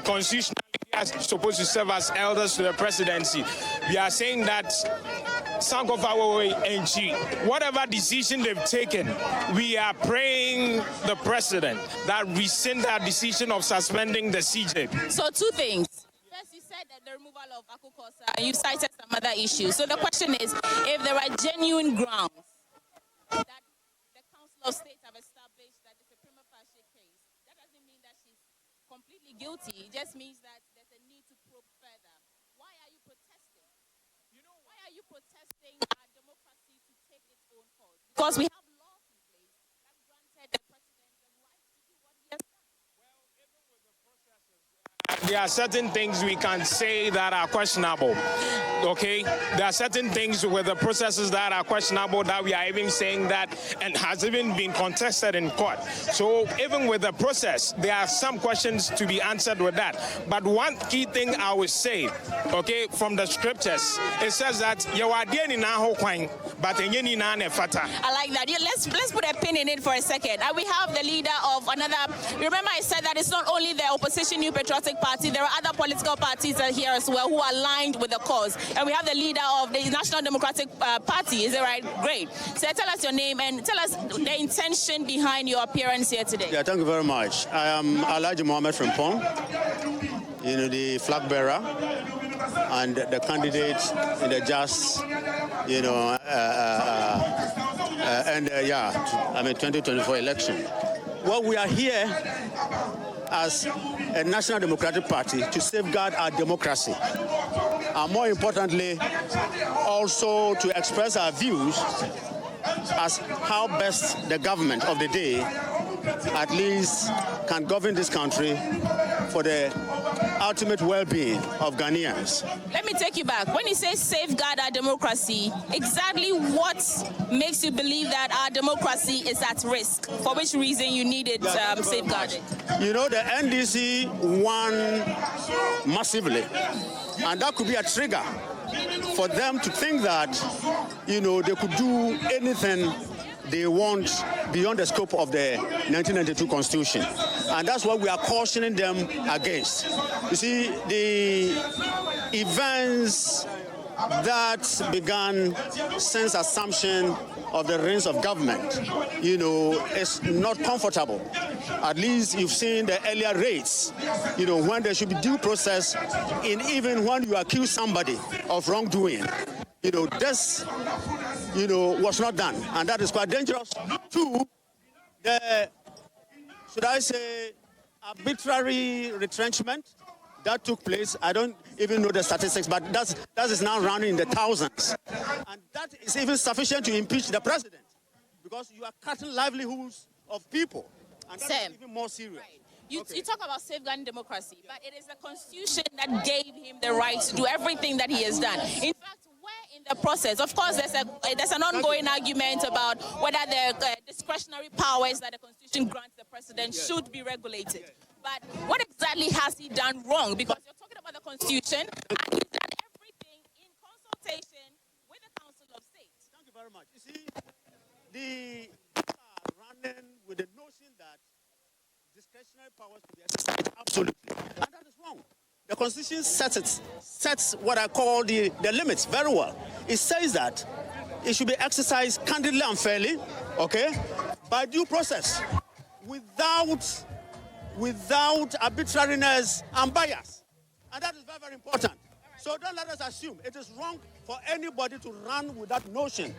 constitutionally supposed to serve as elders to the presidency. We are saying that whatever decision they've taken, we are praying the president that rescind that decision of suspending the CJ. So two things. First, you said that the removal of Seako Kosa, and you cited some other issues. So the question is, if there are genuine grounds that the Council of State have established that it's a prima facie case, that doesn't mean that she's completely guilty. It just means that there's a need to probe further. Why are you protesting? Why are you protesting our democracy to take its own course? Because we have laws in place that granted the president the right to do what he has done. There are certain things we can say that are questionable. Okay, there are certain things with the processes that are questionable that we are even saying that and has even been contested in court. So even with the process, there are some questions to be answered with that. But one key thing I would say, okay, from the scriptures, it says that I like that. Yeah, let's put a pin in it for a second. And we have the leader of another. Remember, I said that it's not only the opposition New Patriotic Party. There are other political parties here as well who are aligned with the cause. And we have the leader of the National Democratic Party. Is that right? Great. So tell us your name and tell us the intention behind your appearance here today. Yeah, thank you very much. I am Alhaji Mohammed from Pong, the flag bearer and the candidate in the just, 2024 election. Well, we are here as a National Democratic Party to safeguard our democracy. And more importantly, also to express our views as how best the government of the day at least can govern this country for the ultimate well-being of Ghanaians. Let me take you back. When you say safeguard our democracy, exactly what makes you believe that our democracy is at risk? For which reason you need it safeguarded? The NDC won massively, and that could be a trigger for them to think that, they could do anything they want beyond the scope of the 1992 Constitution. And that's what we are cautioning them against. You see, the events that began since assumption of the reins of government, is not comfortable. At least you've seen the earlier rates, when there should be due process in even when you accuse somebody of wrongdoing. This, was not done. And that is quite dangerous. Two, the, should I say, arbitrary retrenchment that took place. I don't even know the statistics, but that is now rounding in the thousands. And that is even sufficient to impeach the president, because you are cutting livelihoods of people. And that is even more serious. Right. You talk about safeguarding democracy, but it is the Constitution that gave him the right to do everything that he has done. In fact, where in the process, of course, there's an ongoing argument about whether the discretionary powers that the Constitution grants the president should be regulated. But what exactly has he done wrong? Because you're talking about the Constitution, and he's done everything in consultation with the Council of State. Thank you very much. You see, the running with the notion that discretionary powers to be exercised absolutely, and that is wrong. The Constitution sets what I call the limits very well. It says that it should be exercised candidly and fairly, okay, by due process, without arbitrariness and bias, and that is very, very important. So don't let us assume it is wrong for anybody to run with that notion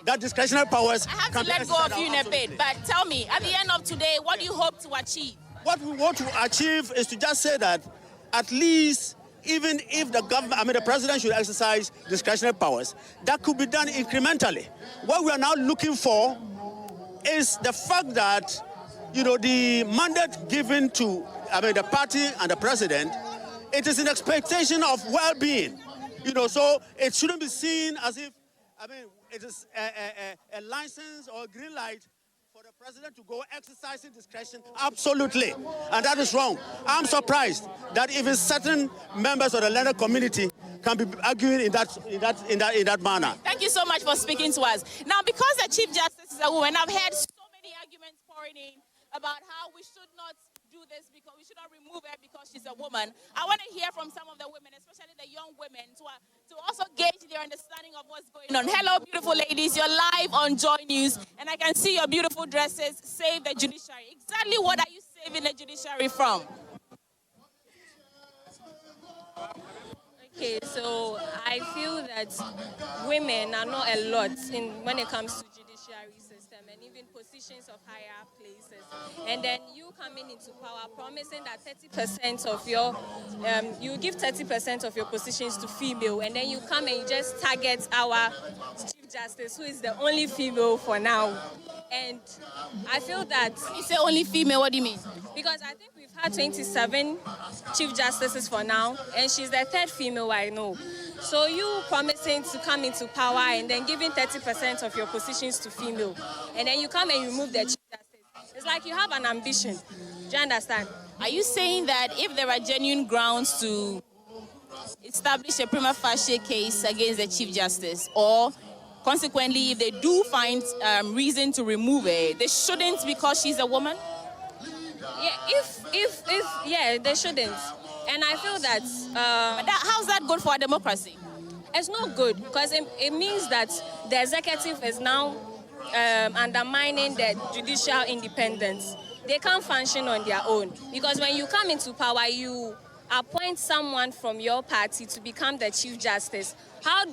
that discretionary powers I have can to be let go of exercised you in a absolutely. bit, but tell me, at the end of today, what do you hope to achieve? What we want to achieve is to just say that at least, even if the president should exercise discretionary powers, that could be done incrementally. What we are now looking for is the fact that, the mandate given to, the party and the president, it is an expectation of well-being. So it shouldn't be seen as if, it is a license or a green light for the president to go exercising discretion. Absolutely. And that is wrong. I'm surprised that even certain members of the learned community can be arguing in that manner. Thank you so much for speaking to us. Now, because the Chief Justice is a woman, I've heard so many arguments pouring in about how we should not do this because we should not remove her because she's a woman. I want to hear from some of the women, especially the young women, to also gauge their understanding of what's going on. Hello, beautiful ladies. You're live on Joy News, and I can see your beautiful dresses. Save the Judiciary. Exactly what are you saving the Judiciary from? Okay, so I feel that women are not a lot when it comes to judiciary system and even positions of higher places. And then you coming into power promising that 30% of you give 30% of your positions to female, and then you come and you just target our Chief Justice, who is the only female for now. And I feel that... You say only female, what do you mean? Because I think we've had 27 Chief Justices for now, and she's the third female I know. So you promising to come into power and then giving 30% of your positions to female, and then you come and remove the Chief Justice. It's like you have an ambition. Do you understand? Are you saying that if there are genuine grounds to establish a prima facie case against the Chief Justice, or consequently, if they do find reason to remove her, they shouldn't because she's a woman? Yeah, they shouldn't. And I feel that... how's that good for our democracy? It's not good because it means that the executive is now undermining the judicial independence. They can't function on their own because when you come into power, you appoint someone from your party to become the Chief Justice. How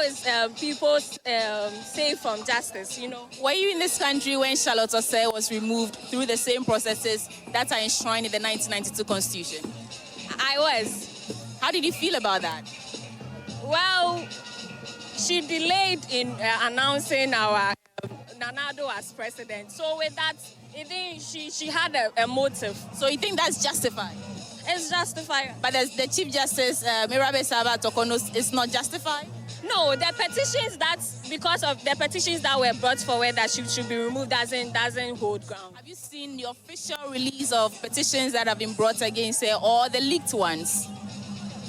is people safe from justice, Were you in this country when Charlotte Osei was removed through the same processes that are enshrined in the 1992 Constitution? I was. How did you feel about that? Well, she delayed in announcing our Nanado as president. So with that, I think she had a motive. So you think that's justified? It's justified. But the Chief Justice, Mirabe Saba Tokono, is not justified? No, because of the petitions that were brought forward that she should be removed doesn't hold ground. Have you seen the official release of petitions that have been brought against her, or the leaked ones?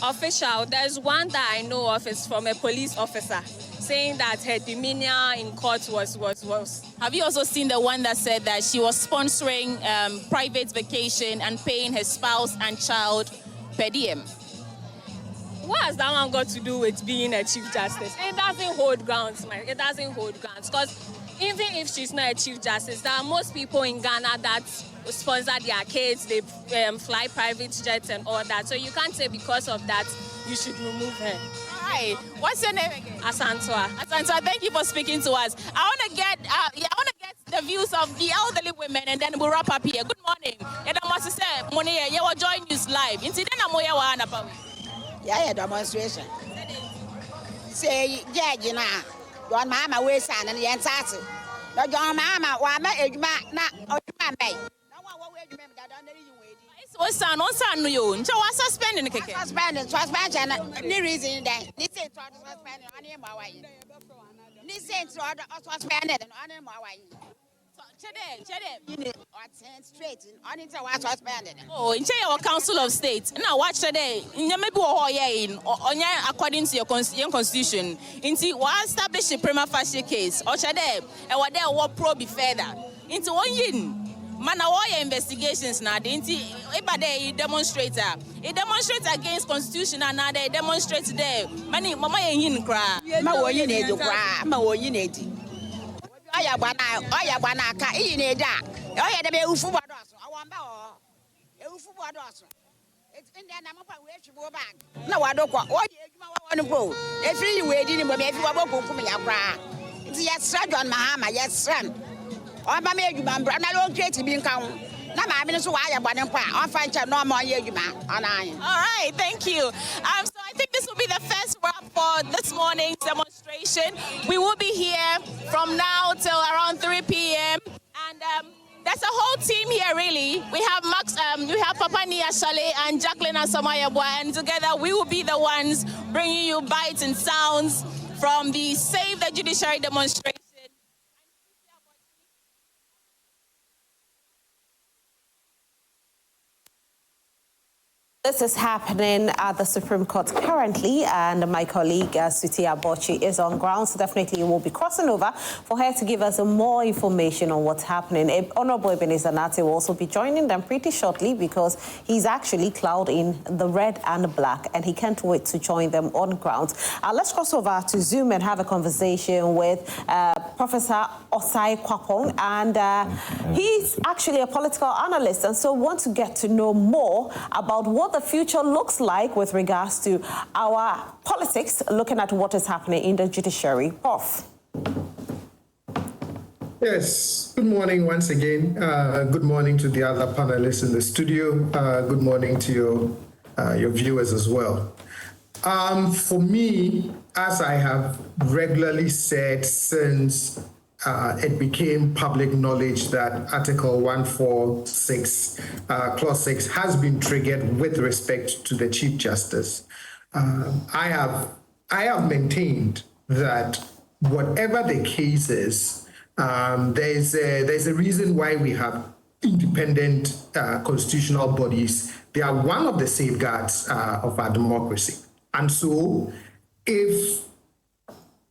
Official, there's one that I know of, is from a police officer, saying that her demeanor in court was. Have you also seen the one that said that she was sponsoring private vacation and paying her spouse and child per diem? What has that one got to do with being a Chief Justice? It doesn't hold grounds, man. It doesn't hold grounds. Because even if she's not a Chief Justice, there are most people in Ghana that sponsor their kids, they fly private jets and all that. So you can't say because of that, you should remove her. Hi, what's your name again? Asantwa. Asantwa, thank you for speaking to us. I want to get the views of the elderly women, and then we'll wrap up here. Good morning. money, you will join News Live. Incident Amoya Wana Pawi. Yeah, demonstration. Say, yeah, you know, John Mahama way son and the answer. No, John Mahama, why am I not my mate? No one will remember that under you. What's son, on son, you, so I suspending the cake. Suspension, any reason that this is suspended on him. This is suspended on him. Oh, in your Council of State. Now watch today. In according to your constitution, into what establish a prima facie case, or today, and what they will probe further. Into 1 year. Man, all your investigations now. A demonstrator. A demonstrator against constitution and now they demonstrate there. Many mama yin cry. Oya bana ka ine da oya de be ufu bodos awamba o e ufu bodos it's in there na mo pa we twibo bag na wadokwa o de adwuma wa wonu po e free we di ni mo me fi wa bokum kum ya kra it's yes John Mahama yes ram o ba me adwuma mbra na lo create bi nka ho na ma me so wa ya bone mpa on fa ncha no ma ye adwuma onan. All right, thank you. So I think this will be the first wrap for this morning's demonstration. We will be here from now till around 3 p.m. And there's a whole team here, really. We have Max, we have Papa Nia Shale and Jacqueline Asamoah-Yeboah, and together we will be the ones bringing you bites and sounds from the Save the Judiciary demonstration. This is happening at the Supreme Court currently, and my colleague Suti Abochi is on ground, so definitely we'll be crossing over for her to give us more information on what's happening. Honorable Ebenezer Nate will also be joining them pretty shortly because he's actually cloud in the red and black, and he can't wait to join them on ground. Let's cross over to Zoom and have a conversation with Professor Osai Kwapong, and he's actually a political analyst, and so want to get to know more about what the future looks like with regards to our politics, looking at what is happening in the judiciary. Prof. Yes, good morning once again. Good morning to the other panelists in the studio. Good morning to your viewers as well. For me, as I have regularly said since it became public knowledge that Article 146, Clause 6 has been triggered with respect to the Chief Justice. I have maintained that whatever the case is, there's a reason why we have independent constitutional bodies. They are one of the safeguards of our democracy. And so if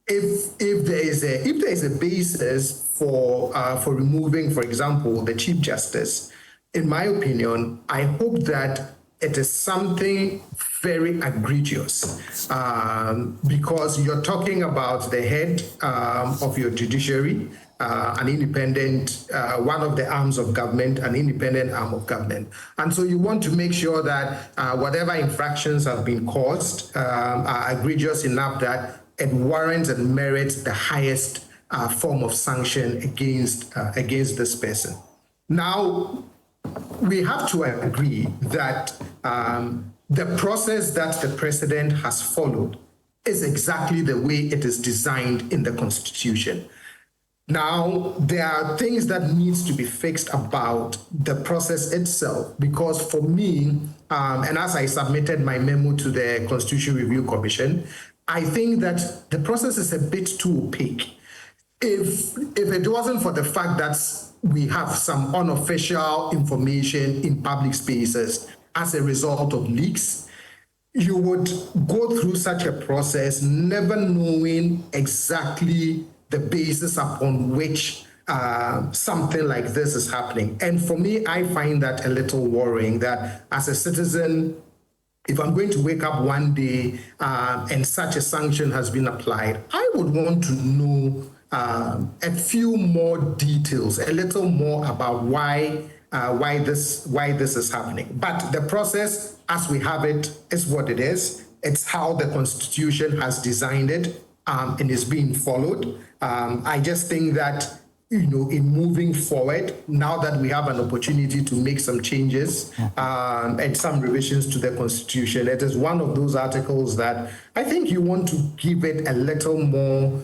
there is a basis for removing, for example, the Chief Justice, in my opinion, I hope that it is something very egregious because you're talking about the head of your judiciary, an independent, one of the arms of government, an independent arm of government. And so you want to make sure that whatever infractions have been caused are egregious enough that it warrants and merits the highest form of sanction against this person. Now, we have to agree that the process that the president has followed is exactly the way it is designed in the Constitution. Now, there are things that needs to be fixed about the process itself, because for me, and as I submitted my memo to the Constitution Review Commission, I think that the process is a bit too opaque. If it wasn't for the fact that we have some unofficial information in public spaces as a result of leaks, you would go through such a process never knowing exactly the basis upon which something like this is happening. And for me, I find that a little worrying that as a citizen, if I'm going to wake up one day and such a sanction has been applied, I would want to know a few more details, a little more about why this is happening. But the process, as we have it, is what it is. It's how the Constitution has designed it, and is being followed. I just think that in moving forward, now that we have an opportunity to make some changes and some revisions to the Constitution, it is one of those articles that I think you want to give it a little more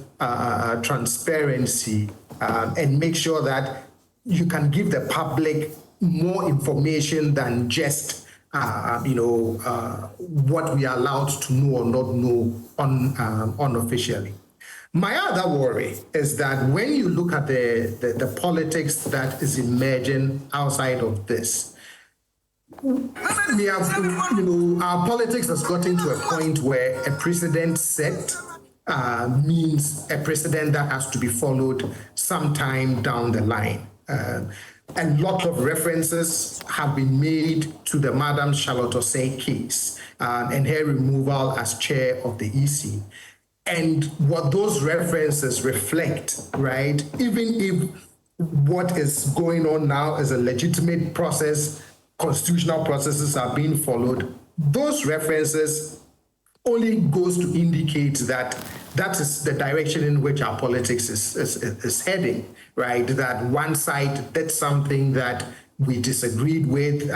transparency and make sure that you can give the public more information than just what we are allowed to know or not know unofficially. My other worry is that when you look at the politics that is emerging outside of this, we have, our politics has gotten to a point where a precedent set means a precedent that has to be followed sometime down the line. A lot of references have been made to the Madam Charlotte Osei case and her removal as chair of the EC. And what those references reflect, right, even if what is going on now is a legitimate process, constitutional processes are being followed, those references only goes to indicate that that is the direction in which our politics is heading, right? That one side did something that we disagreed with,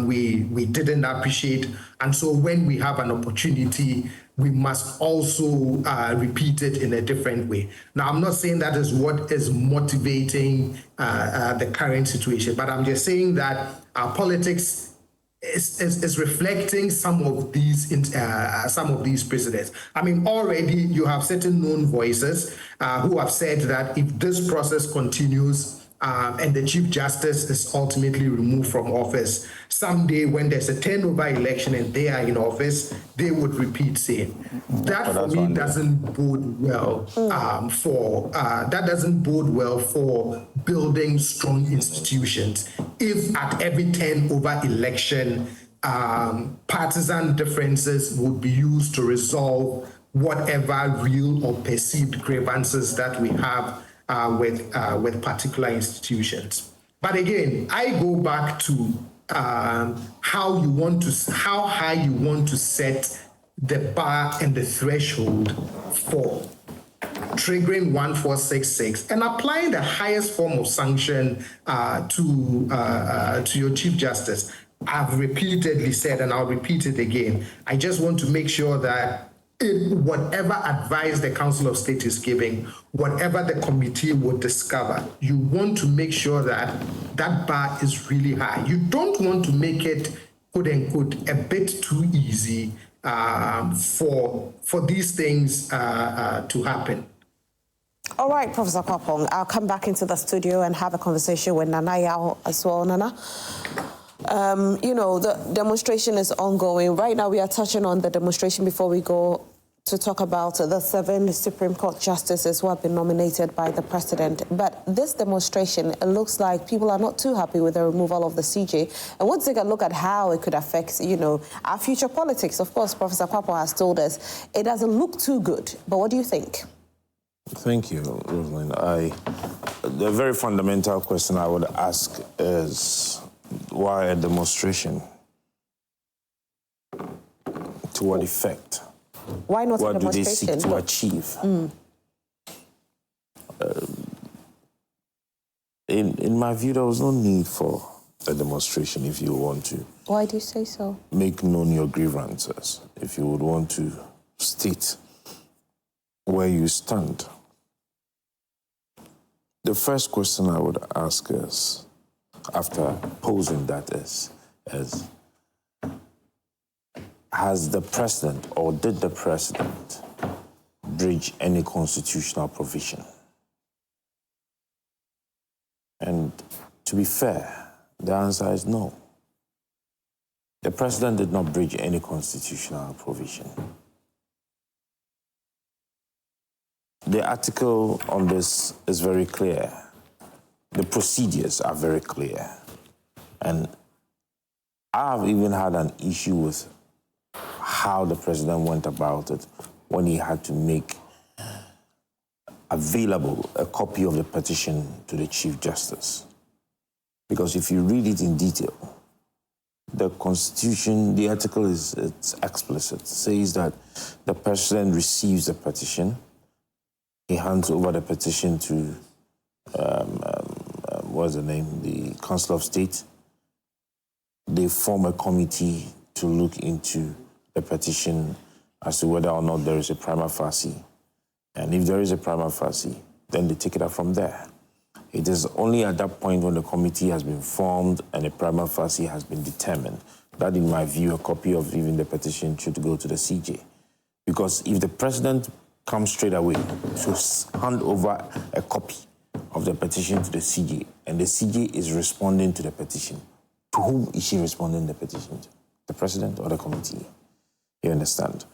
we didn't appreciate, and so when we have an opportunity, we must also repeat it in a different way. Now, I'm not saying that is what is motivating the current situation, but I'm just saying that our politics is reflecting some of these precedents. I mean, already you have certain known voices who have said that if this process continues and the Chief Justice is ultimately removed from office, someday when there's a turnover election and they are in office, they would repeat same. That for me doesn't bode well for building strong institutions. If at every turnover election, partisan differences would be used to resolve whatever real or perceived grievances that we have with particular institutions. But again, I go back to how high you want to set the bar and the threshold for triggering 1466 and applying the highest form of sanction to your Chief Justice. I've repeatedly said, and I'll repeat it again, I just want to make sure that whatever advice the Council of State is giving, whatever the committee would discover, you want to make sure that that bar is really high. You don't want to make it, quote unquote, a bit too easy for these things to happen. All right, Professor Kwapong, I'll come back into the studio and have a conversation with Nana Yao as well, Nana. The demonstration is ongoing. Right now, we are touching on the demonstration before we go to talk about the 7 Supreme Court justices who have been nominated by the president. But this demonstration, it looks like people are not too happy with the removal of the CJ. And we'll take a look at how it could affect, our future politics. Of course, Professor Kwapong has told us it doesn't look too good. But what do you think? Thank you, Rosalind. The very fundamental question I would ask is, why a demonstration? To what effect? Why not a demonstration? What do they seek to achieve? In my view, there was no need for a demonstration if you want to. Why do you say so? Make known your grievances. If you would want to state where you stand. The first question I would ask is, after posing that is has the president or did the president breach any constitutional provision? And to be fair, the answer is no. The president did not breach any constitutional provision. The article on this is very clear. The procedures are very clear. And I've even had an issue with how the president went about it when he had to make available a copy of the petition to the Chief Justice. Because if you read it in detail, the Constitution, the article it's explicit. It says that the president receives the petition, he hands over the petition to what's the name? The Council of State. They form a committee to look into the petition as to whether or not there is a prima facie. And if there is a prima facie, then they take it up from there. It is only at that point when the committee has been formed and a prima facie has been determined that, in my view, a copy of even the petition should go to the CJ. Because if the president comes straight away to hand over a copy of the petition to the CJ, and the CJ is responding to the petition, to whom is she responding the petition to? The president or the committee? You understand?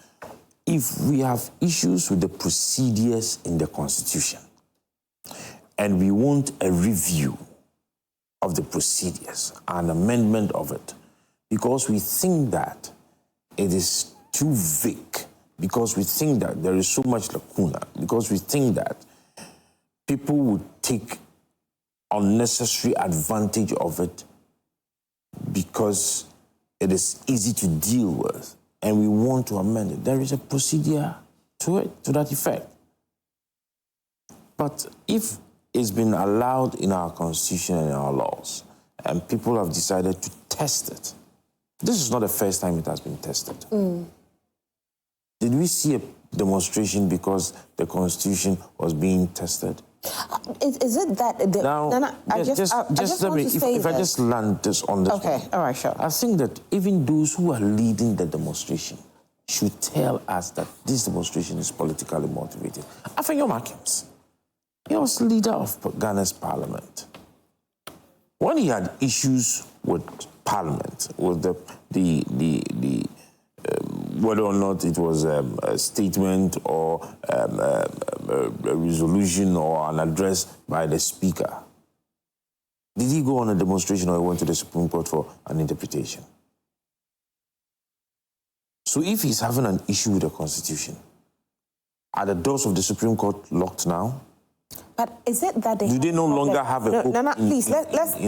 If we have issues with the procedures in the Constitution, and we want a review of the procedures, an amendment of it, because we think that it is too vague, because we think that there is so much lacuna, because we think that people would take unnecessary advantage of it because it is easy to deal with, and we want to amend it. There is a procedure to it, to that effect. But if it's been allowed in our Constitution and our laws, and people have decided to test it, this is not the first time it has been tested. Did we see a demonstration because the Constitution was being tested? Is it that... I just land this on this Okay, one. all right, sure. I think that even those who are leading the demonstration should tell us that this demonstration is politically motivated. Afenyo Makims, he was leader of Ghana's parliament. When he had issues with parliament, with whether or not it was a statement or a resolution or an address by the speaker, did he go on a demonstration or he went to the Supreme Court for an interpretation? So if he's having an issue with the Constitution, are the doors of the Supreme Court locked now? But is it that they... Do they no longer have a... Please, I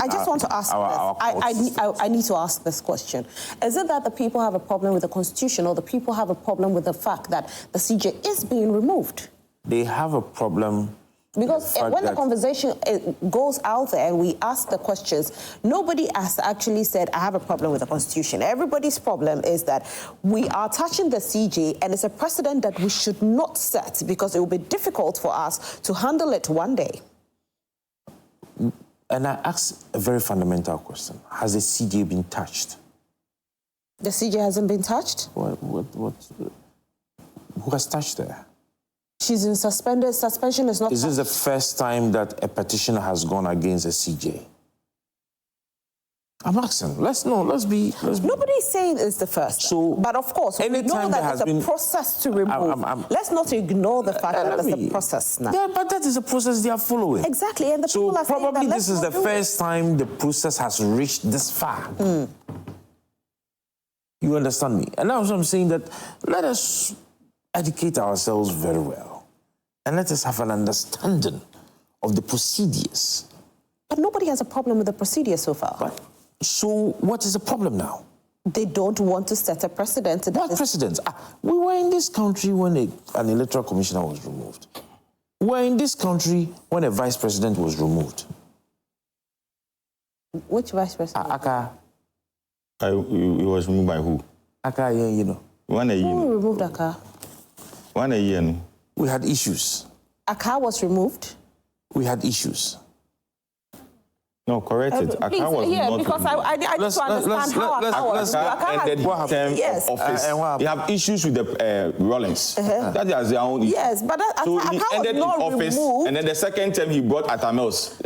just want to ask this. I need to ask this question. Is it that the people have a problem with the Constitution, or the people have a problem with the fact that the CJ is being removed? They have a problem... Because when the conversation goes out there and we ask the questions, nobody has actually said, I have a problem with the Constitution. Everybody's problem is that we are touching the CJ, and it's a precedent that we should not set, because it will be difficult for us to handle it one day. And I ask a very fundamental question. Has the CJ been touched? The CJ hasn't been touched? Who has touched her? She's in suspended. Suspension is not... Is this the first time that a petitioner has gone against a CJ? I'm asking. Let's be... Nobody's saying it's the first. So, but of course, we know that there's a process to remove. Let's not ignore the fact that there's a process now. Yeah, but that is a process they are following. Exactly, and the people are saying that... So probably this is the first time the process has reached this far. You understand me? And now I'm saying that let us educate ourselves very well, and let us have an understanding of the procedures. But nobody has a problem with the procedure so far. So what is the problem now? They don't want to set a precedent. What precedent? We were in this country when an electoral commissioner was removed. We were in this country when a vice president was removed. Which vice president? Aka. He was removed by who? Aka, you know. Who removed Aka? 1 year. We had issues. Aka was removed? We had issues. No, correct it. Aka was not because I need to understand how Aka was. Aka ended his term of office. They have issues with the Rollins. That is their own issue. Yes, but so Aka he ended in office, and then the second term he brought Atamels.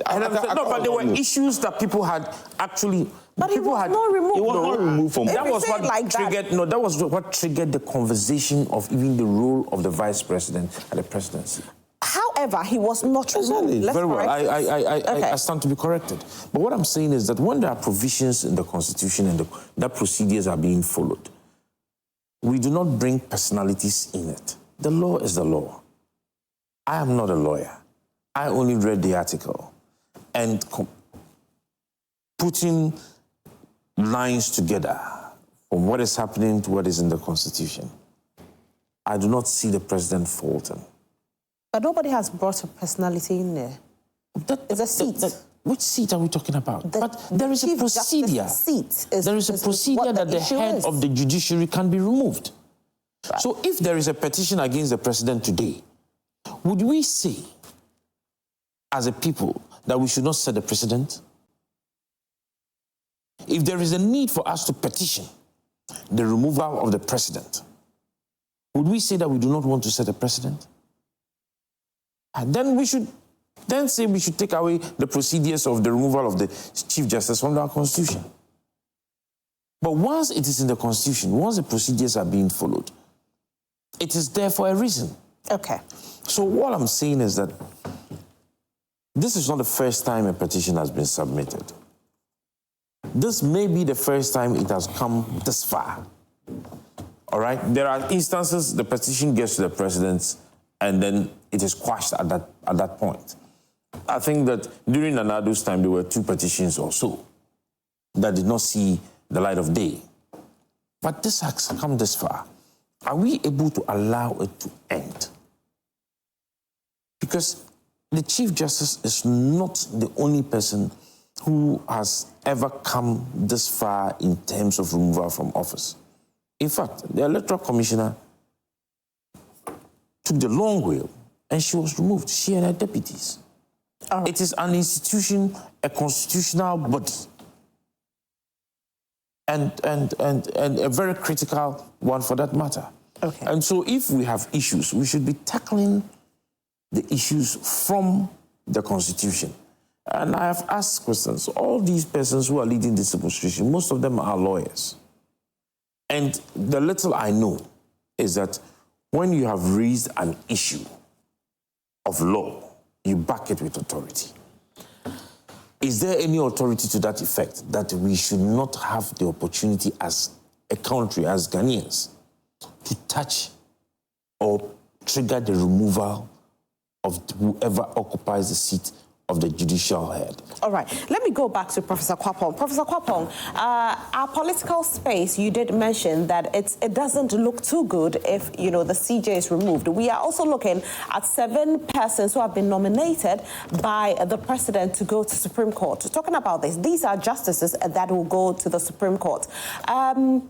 No, but there were issues that people had actually... But he was not removed. He was not removed from... That was what triggered... No, that was what triggered the conversation of even the role of the vice president at the presidency. However, he was not removed. Very well. I stand to be corrected. But what I'm saying is that when there are provisions in the Constitution and that procedures are being followed, we do not bring personalities in it. The law is the law. I am not a lawyer. I only read the article. And putting lines together from what is happening to what is in the Constitution, I do not see the president faulting. But nobody has brought a personality in there. It's a seat. Which seat are we talking about? But there is a Chief procedure. Justice seat There is a procedure that the head of the judiciary can be removed. Right. So if there is a petition against the president today, would we say, as a people, that we should not set the precedent? If there is a need for us to petition the removal of the president, would we say that we do not want to set a precedent? And then we should say we should take away the procedures of the removal of the Chief Justice from our Constitution. But once it is in the Constitution, once the procedures are being followed, it is there for a reason. Okay. So what I'm saying is that this is not the first time a petition has been submitted. This may be the first time it has come this far. All right? There are instances the petition gets to the president and then it is quashed at that point. I think that during Nanado's time, there were 2 petitions or so that did not see the light of day. But this has come this far. Are we able to allow it to end? Because the Chief Justice is not the only person who has ever come this far in terms of removal from office. In fact, the Electoral Commissioner took the long way and she was removed, she and her deputies. Right. It is an institution, a constitutional body, and a very critical one for that matter. Okay. And so if we have issues, we should be tackling the issues from the Constitution. And I have asked questions. All these persons who are leading this demonstration, most of them are lawyers. And the little I know is that when you have raised an issue of law, you back it with authority. Is there any authority to that effect that we should not have the opportunity as a country, as Ghanaians, to touch or trigger the removal of whoever occupies the seat of the judicial head? All right. Let me go back to Professor Kwapong. Professor Kwapong, our political space, you did mention that it doesn't look too good if, the CJ is removed. We are also looking at 7 persons who have been nominated by the president to go to Supreme Court. Talking about this, these are justices that will go to the Supreme Court. Our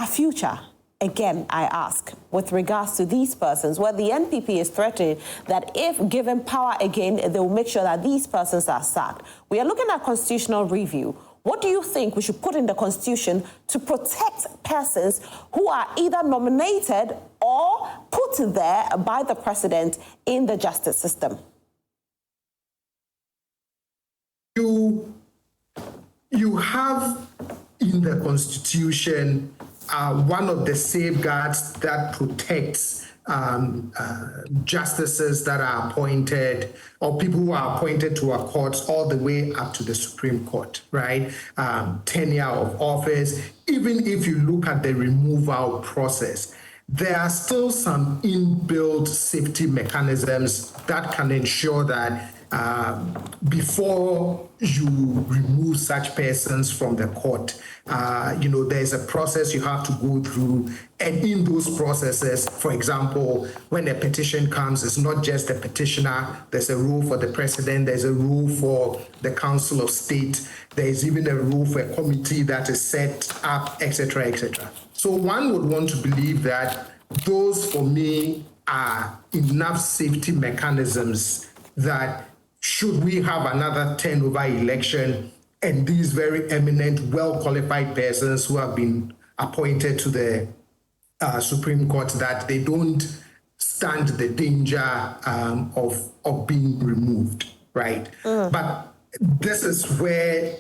future, again, I ask, with regards to these persons, where the NPP is threatening that if given power again, they will make sure that these persons are sacked. We are looking at constitutional review. What do you think we should put in the Constitution to protect persons who are either nominated or put there by the president in the justice system? You have in the Constitution one of the safeguards that protects justices that are appointed or people who are appointed to our courts all the way up to the Supreme Court, right? Tenure of office. Even if you look at the removal process, there are still some inbuilt safety mechanisms that can ensure that before you remove such persons from the court, there's a process you have to go through. And in those processes, for example, when a petition comes, it's not just the petitioner. There's a role for the president. There's a role for the Council of State. There's even a role for a committee that is set up, etc., etc. So one would want to believe that those, for me, are enough safety mechanisms that should we have another turnover election and these very eminent, well-qualified persons who have been appointed to the Supreme Court, that they don't stand the danger of being removed, right? But this is where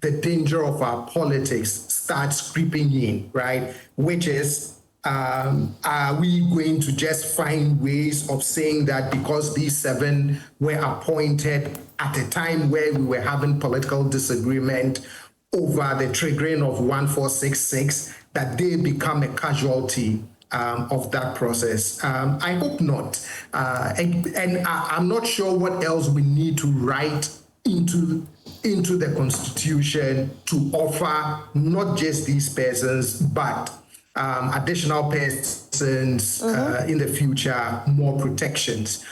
the danger of our politics starts creeping in, right? Which is, are we going to just find ways of saying that because these 7 were appointed at a time where we were having political disagreement over the triggering of 1466, that they become a casualty of that process? I hope not. And I'm not sure what else we need to write into the Constitution to offer not just these persons, but additional persons in the future, more protections.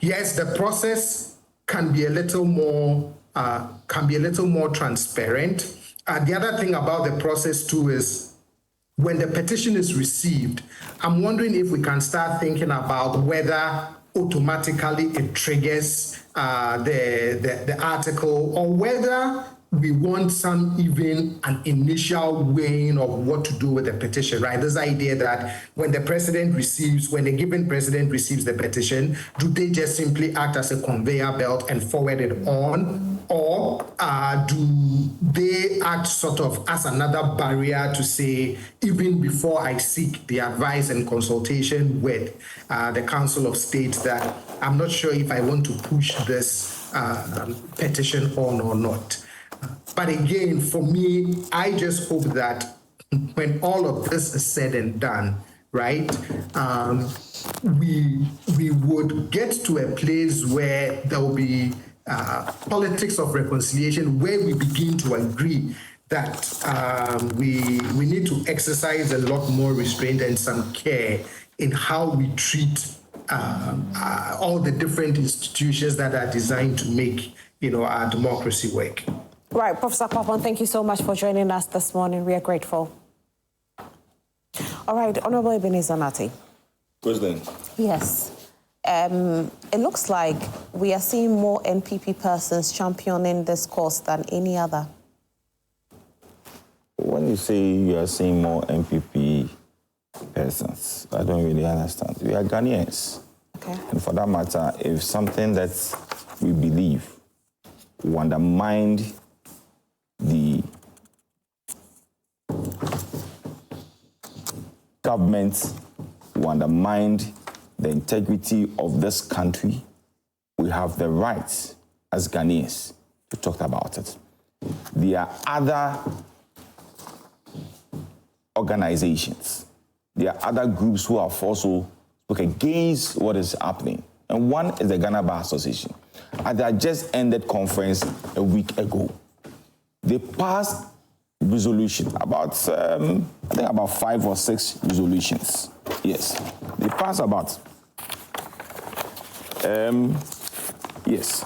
Yes, the process can be a little more transparent. The other thing about the process too is when the petition is received, I'm wondering if we can start thinking about whether automatically it triggers the article, or whether we want even an initial weighing of what to do with the petition, right? This idea that when the given president receives the petition, do they just simply act as a conveyor belt and forward it on? Or do they act sort of as another barrier to say, even before I seek the advice and consultation with the Council of State, that I'm not sure if I want to push this petition on or not? But again, for me, I just hope that when all of this is said and done, right, we would get to a place where there will be politics of reconciliation, where we begin to agree that we need to exercise a lot more restraint and some care in how we treat all the different institutions that are designed to make, our democracy work. Right, Professor Kwapon, thank you so much for joining us this morning. We are grateful. All right, Honorable Ebenezer Nati. President. Yes. It looks like we are seeing more NPP persons championing this cause than any other. When you say you are seeing more NPP persons, I don't really understand. We are Ghanaians. Okay. And for that matter, if something that we believe will undermine the government, will undermine the integrity of this country, we have the right as Ghanaians to talk about it. There are other organizations, there are other groups who have also spoken against what is happening. And one is the Ghana Bar Association. At their just ended conference a week ago, they passed resolution about, I think about 5 or 6 resolutions. Yes, they passed about, yes,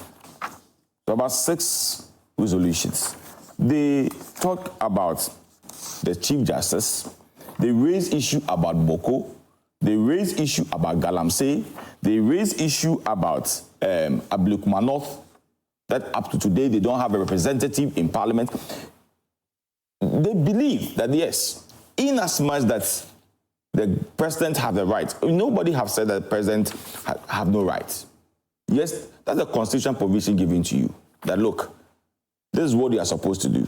so about 6 resolutions. They talk about the Chief Justice, they raise issue about Boko, they raise issue about Galamsey, they raise issue about Ablekuma North, that up to today they don't have a representative in Parliament. They believe that, yes, in as much that the president have the right, nobody have said that the president have no right. Yes, that's a constitutional provision given to you, that look, this is what you are supposed to do.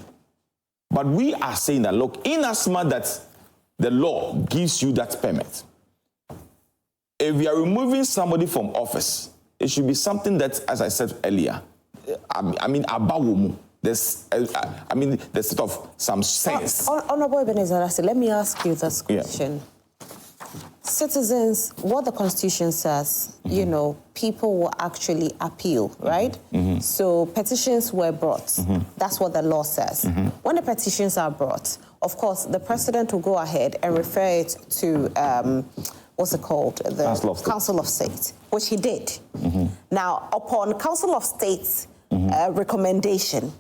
But we are saying that, look, in as much that the law gives you that permit, if you are removing somebody from office, it should be something that, as I said earlier, abawomu. There's sort of some sense. Honorable Ebenezer, let me ask you this question. Yeah. Citizens, what the Constitution says, people will actually appeal, right? Mm-hmm. So petitions were brought. Mm-hmm. That's what the law says. Mm-hmm. When the petitions are brought, of course, the president will go ahead and refer it to, what's it called? The Council of State, which he did. Mm-hmm. Now, upon Council of State's recommendation,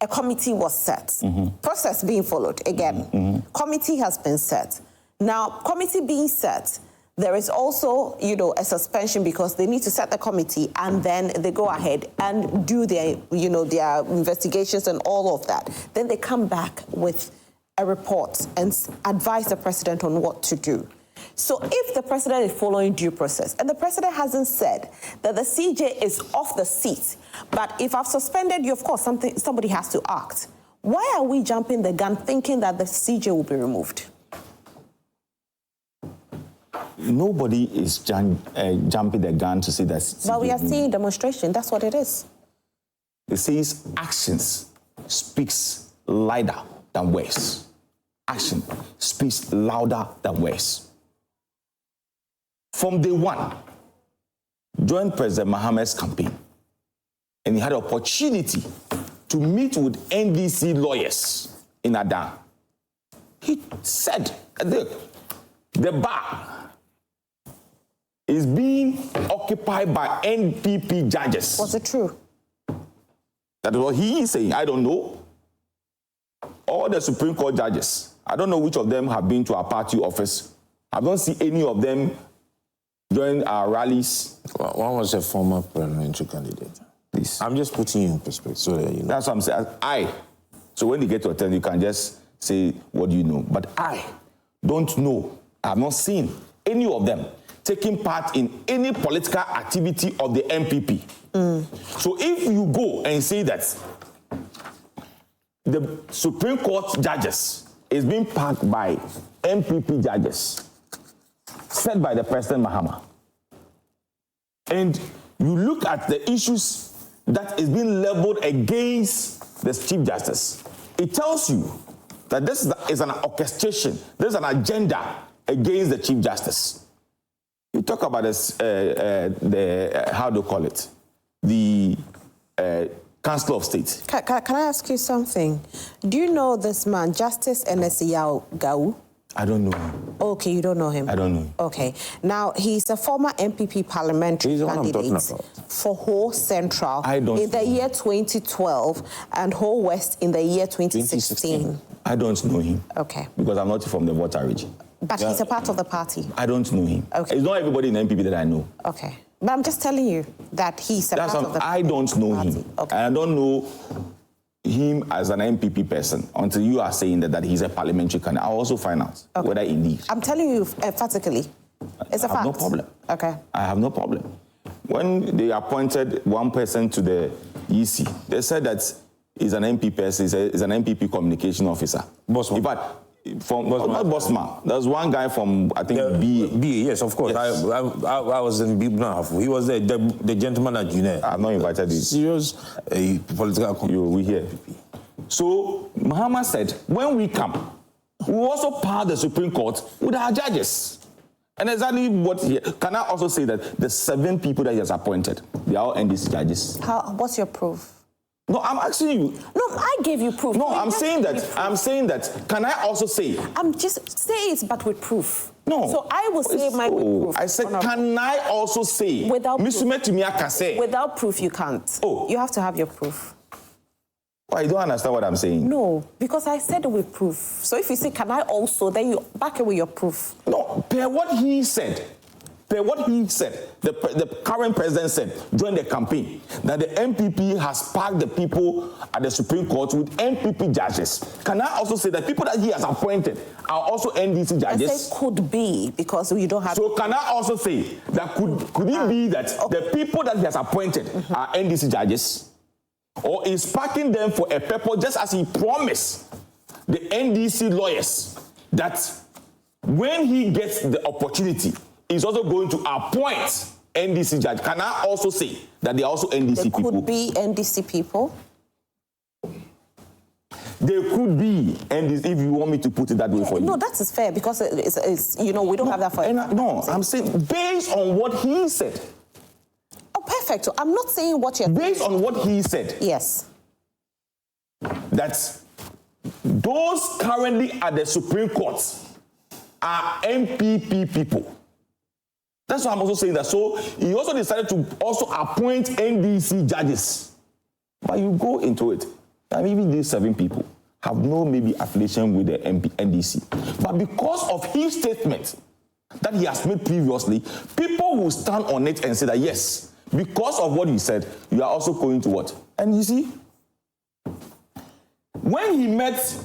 a committee was set. Process being followed again. Committee has been set. Now, committee being set, there is also, a suspension because they need to set the committee and then they go ahead and do their, their investigations and all of that. Then they come back with a report and advise the president on what to do. So if the president is following due process, and the president hasn't said that the CJ is off the seat, but if I've suspended you, of course, somebody has to act. Why are we jumping the gun thinking that the CJ will be removed? Nobody is jumping the gun to say that CJ. But we are seeing demonstration. That's what it is. It says actions speaks louder than words. Action speaks louder than words. From day one, joined President Mahama's campaign, and he had the opportunity to meet with NDC lawyers in Adan. He said, the bar is being occupied by NPP judges. Was it true? That is what he is saying. I don't know. All the Supreme Court judges, I don't know which of them have been to our party office. I don't see any of them join our rallies. One was a former presidential candidate. Please. I'm just putting you in perspective so that you know. That's what I'm saying. So when you get to a turn, you can just say, what do you know? But I don't know. I have not seen any of them taking part in any political activity of the MPP. So if you go and say that the Supreme Court judges is being packed by MPP judges, set by the President Mahama, and you look at the issues that is being leveled against the Chief Justice, it tells you that this is an orchestration, there's an agenda against the Chief Justice. You talk about this, how do you call it? The Council of State. Can I ask you something? Do you know this man, Justice Enesiyao Gau? I don't know him. Okay, you don't know him? I don't know him. Okay. Now, he's a former MPP parliamentary candidate for Ho Central in the year 2012 and Ho West in the year 2016. I don't know him. Okay. Because I'm not from the voter region. But he's a part of the party. I don't know him. Okay. It's not everybody in the MPP that I know. Okay. But I'm just telling you that he's a part of the I don't know him. Okay. I don't know him as an MPP person until you are saying that he's a parliamentary candidate. I'll also find out whether indeed. I'm telling you emphatically. It's a fact. I have no problem. Okay. I have no problem. When they appointed one person to the EC, they said that he's an MPP person, he's an MPP communication officer. Bossman. In fact, not Bossman. There's one guy from, I think, BA, yes, of course. Yes. I was in BA. He was the gentleman at UNE. I have not invited you. Serious political we here. So, Mahama said, when we come, we also power the Supreme Court with our judges. And exactly what he... Can I also say that the 7 people that he has appointed, they are all NDC judges? What's your proof? No, I'm asking you. No, I gave you proof. No, I'm saying that. Can I also say? I'm just say it, but with proof. No. So I will say mine with proof. I said, can I also say? Without proof. Without proof, you can't. Oh. You have to have your proof. Well, you don't understand what I'm saying. No, because I said it with proof. So if you say, can I also, then you back it with your proof. No, per what he said. The current president said during the campaign that the MPP has packed the people at the Supreme Court with MPP judges. Can I also say that people that he has appointed are also NDC judges? I say could be because you don't have. So can I also say that could it be that the people that he has appointed are NDC judges, or is packing them for a purpose, just as he promised the NDC lawyers that when he gets the opportunity, he's also going to appoint NDC judge. Can I also say that they are also NDC people? They could be NDC people. They could be NDC, if you want me to put it that way for you. No, that is fair because it's we don't have that for. No, I'm saying based on what he said. Oh, perfect. I'm not saying what you're. Based on what he said. Yes. That those currently at the Supreme Court are MPP people. That's why I'm also saying that. So he also decided to also appoint NDC judges. But you go into it, and even these 7 people have no maybe affiliation with the NDC. But because of his statement that he has made previously, people will stand on it and say that yes, because of what he said, you are also going to what? And you see, when he met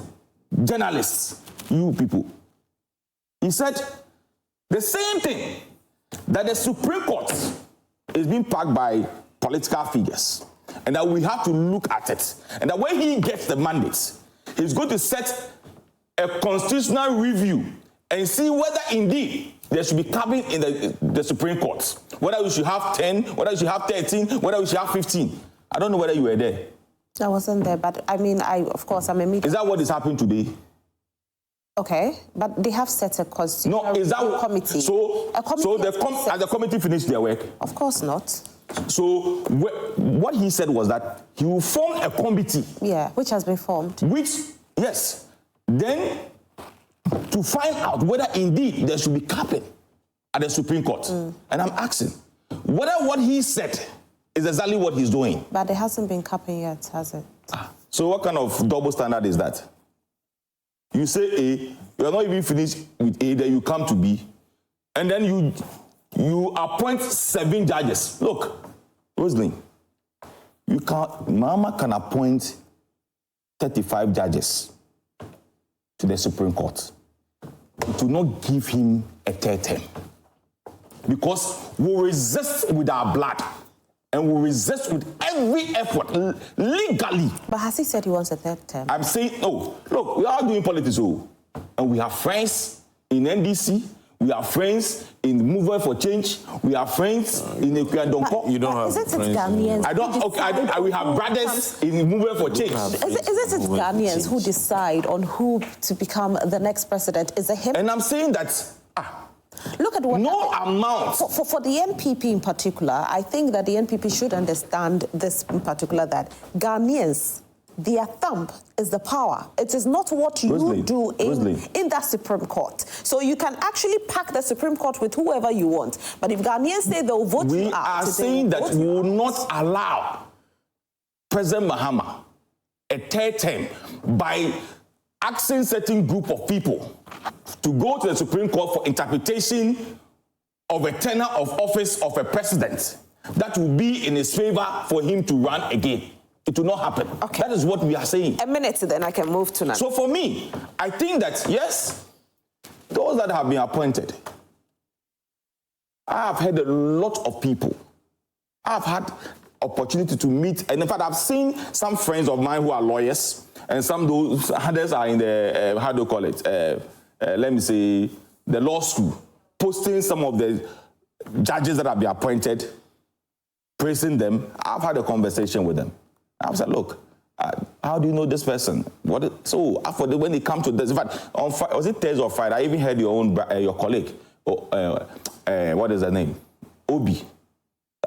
journalists, you people, he said the same thing, that the Supreme Court is being packed by political figures, and that we have to look at it, and that when he gets the mandate, he's going to set a constitutional review and see whether indeed there should be cabinet in the Supreme Court, whether we should have 10, whether we should have 13, whether we should have 15. I don't know whether you were there. I wasn't there, but I mean, of course, I'm a media. Is that what is happening today? Okay, but they have set a constitutional committee. Has the committee finished their work? Of course not. So what he said was that he will form a committee. Yeah, which has been formed. Yes. Then to find out whether indeed there should be capping at the Supreme Court. And I'm asking whether what he said It's exactly what he's doing. But it hasn't been capping yet, has it? So what kind of double standard is that? You say A, you're not even finished with A, then you come to B, and then you appoint 7 judges. Look, Rosalie, Mahama can appoint 35 judges to the Supreme Court. To not give him a third term. Because we resist with our blood. And we resist with every effort, legally. But has he said he wants a third term? I'm saying, no. Look, we are doing politics, and we have friends in NDC. We have friends in the Movement for Change. We have friends in the You don't have friends. Ghanaians. I don't. Okay, we have brothers in the Movement for Change. Is it Ghanaians who decide on who to become the next president? Is it him? And I'm saying that. Look at what no amount. For the NPP in particular, I think that the NPP should understand this in particular, that Ghanaians, their thumb is the power. It is not what you do in that Supreme Court. So you can actually pack the Supreme Court with whoever you want. But if Ghanaians say they'll vote you out... We are saying that we will not allow President Mahama a third term by asking certain group of people to go to the Supreme Court for interpretation of a tenure of office of a president that will be in his favor for him to run again. It will not happen. Okay. That is what we are saying. A minute, then I can move to now. So for me, I think that, yes, those that have been appointed, I have heard a lot of people. I have had opportunity to meet, and in fact, I've seen some friends of mine who are lawyers, and some those others are in the, how do you call it, let me say, the law school, posting some of the judges that have been appointed, praising them. I've had a conversation with them. I've said, look, how do you know this person? When it comes to this, in fact, on Friday, was it Thursday or Friday, I even heard your colleague, what is her name? Obi.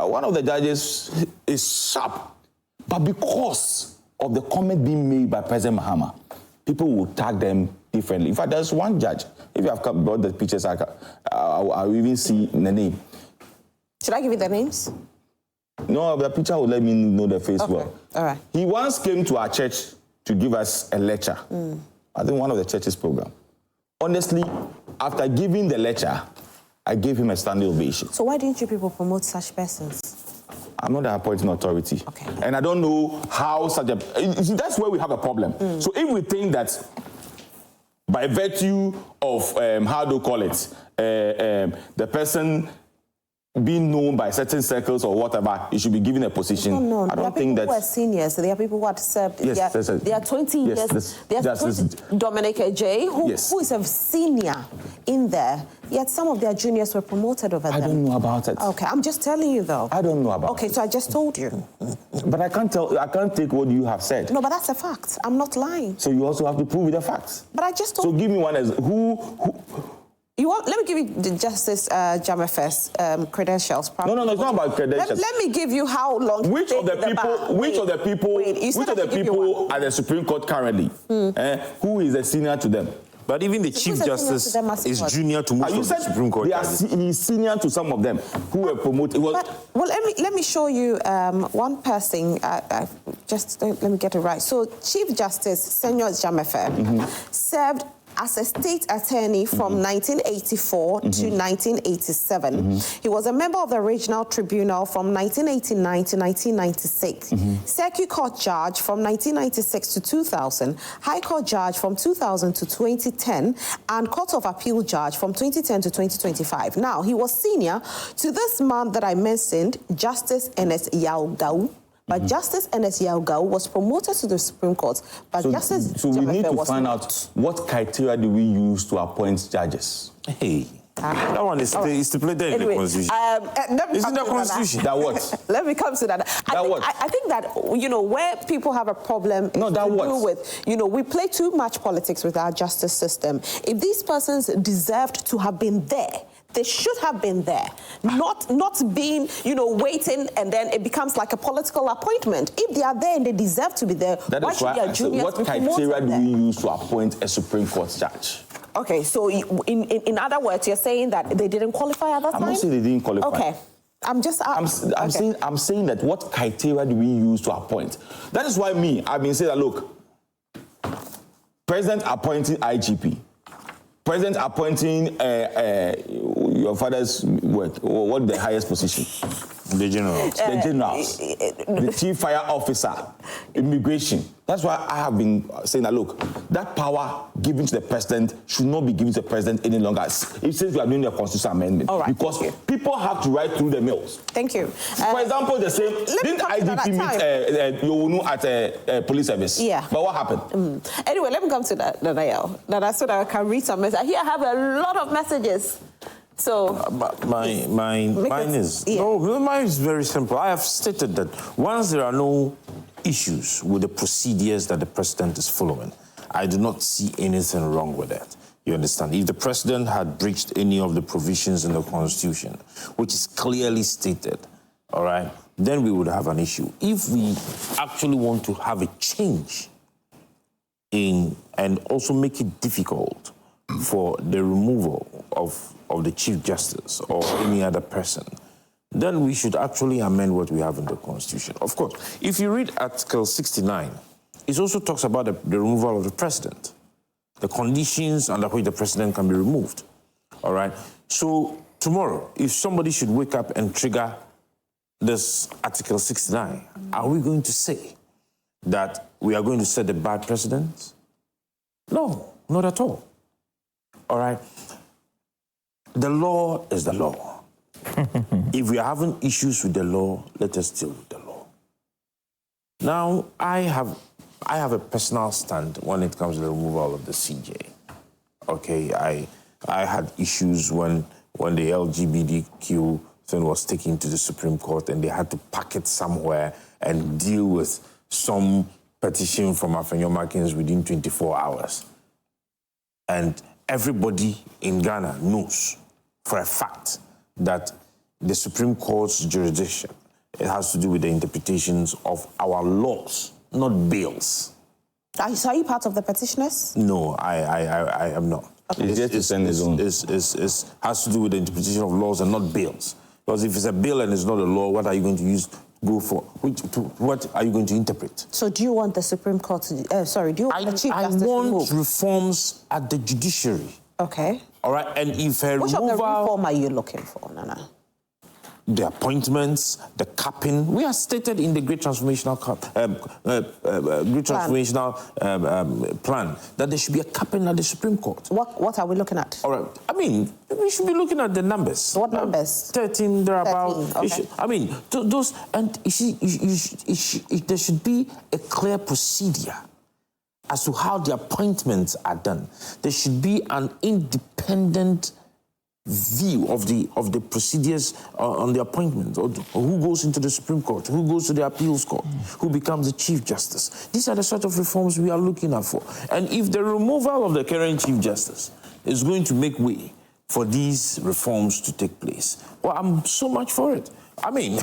One of the judges is sharp, but because of the comment being made by President Mahama, people will tag them differently. In fact, there's one judge. If you have brought the pictures, I'll even see the name. Should I give you the names? No, the picture will let me know the face well. All right. He once came to our church to give us a lecture. I think one of the church's program. Honestly, after giving the lecture, I gave him a standing ovation. So why didn't you people promote such persons? I'm not the appointing authority. Okay. And I don't know how such a... That's where we have a problem. So if we think that by virtue of, how do you call it, the person being known by certain circles or whatever, you should be given a position. No, I don't think that... There are people who are seniors. There are people who have served. Yes, they are 20 years. Dominic J, who is a senior in there. Yet some of their juniors were promoted over there. I don't know about it. Okay, I'm just telling you though. I don't know about it. Okay, so I just told you. But I can't take what you have said. No, but that's a fact. I'm not lying. So you also have to prove with the facts. But I just told you. So give me one as who you want? Let me give you the Justice Jamefe's credentials. No, it's not about credentials. Let me give you how long. Which of the people at the Supreme Court currently, who is a senior to them? But even the Chief Justice is junior to most of the Supreme Court. He's senior to some of them who were promoted. Well, let me show you one person. Just let me get it right. So Chief Justice Senor Jamefe served as a state attorney from 1984 to 1987. He was a member of the Regional Tribunal from 1989 to 1996. Circuit Court Judge from 1996 to 2000. High Court Judge from 2000 to 2010. And Court of Appeal Judge from 2010 to 2025. Now, he was senior to this man that I mentioned, Justice Ernest Yaugau. But Justice Ernest Yaugau was promoted to the Supreme Court. But so we need to find out what criteria do we use to appoint judges. Hey, that one is stipulated in the Constitution. Isn't the Constitution? That what? Let me come to that. I think that, where people have a problem we play too much politics with our justice system. If these persons deserved to have been there, they should have been there, not being, waiting, and then it becomes like a political appointment. If they are there and they deserve to be there, why should their juniors what criteria do we use to appoint a Supreme Court judge? Okay, so in other words, you're saying that they didn't qualify at that time? I'm not saying they didn't qualify. Okay. I'm saying that what criteria do we use to appoint? That is why I've been saying that, look, President appointing IGP, President appointing your father's work, or what the highest position? The generals. The generals. The chief fire officer, immigration. That's why I have been saying that, look, that power given to the president should not be given to the president any longer. Since we are doing a constitutional amendment. All right, because people have to ride through the mills. Thank you. For example, the same, didn't IGP meet Yowunu at police service? Yeah. But what happened? Anyway, let me come to that, Nanael. That so that I can read some messages. Here I have a lot of messages. So mine is very simple. I have stated that once there are no issues with the procedures that the president is following, I do not see anything wrong with that. You understand? If the president had breached any of the provisions in the Constitution, which is clearly stated, all right, then we would have an issue. If we actually want to have a change in and also make it difficult for the removal of the Chief Justice or any other person, then we should actually amend what we have in the Constitution. Of course, if you read Article 69, it also talks about the removal of the president, the conditions under which the president can be removed. All right? So tomorrow, if somebody should wake up and trigger this Article 69, are we going to say that we are going to set a bad precedent? No, not at all. All right? The law is the law. If we are having issues with the law, let us deal with the law. Now, I have a personal stand when it comes to the removal of the CJ. Okay, I had issues when the LGBTQ thing was taken to the Supreme Court and they had to pack it somewhere and deal with some petition from Afenyomakins within 24 hours. And everybody in Ghana knows for a fact that the Supreme Court's jurisdiction, it has to do with the interpretations of our laws, not bills. So are you part of the petitioners? No, I am not. Okay. It has to do with the interpretation of laws and not bills. Because if it's a bill and it's not a law, what are you going to use? What are you going to interpret? So do you want the Supreme Court to... do you want the Chief Justice I want removed? reforms at the judiciary. Okay. All right, and if a Which removal... of the reform are you looking for, Nana? The appointments, the capping. We are stated in the Great Transformational Plan that there should be a capping at the Supreme Court. What are we looking at? All right. I mean, we should be looking at the numbers. What numbers? 13, thereabout. 13, okay. Those, and you see, there should be a clear procedure as to how the appointments are done. There should be an independent view of the procedures on the appointment, or who goes into the Supreme Court, who goes to the Appeals Court, who becomes the Chief Justice. These are the sort of reforms we are looking at for. And if the removal of the current Chief Justice is going to make way for these reforms to take place, well, I'm so much for it. I mean,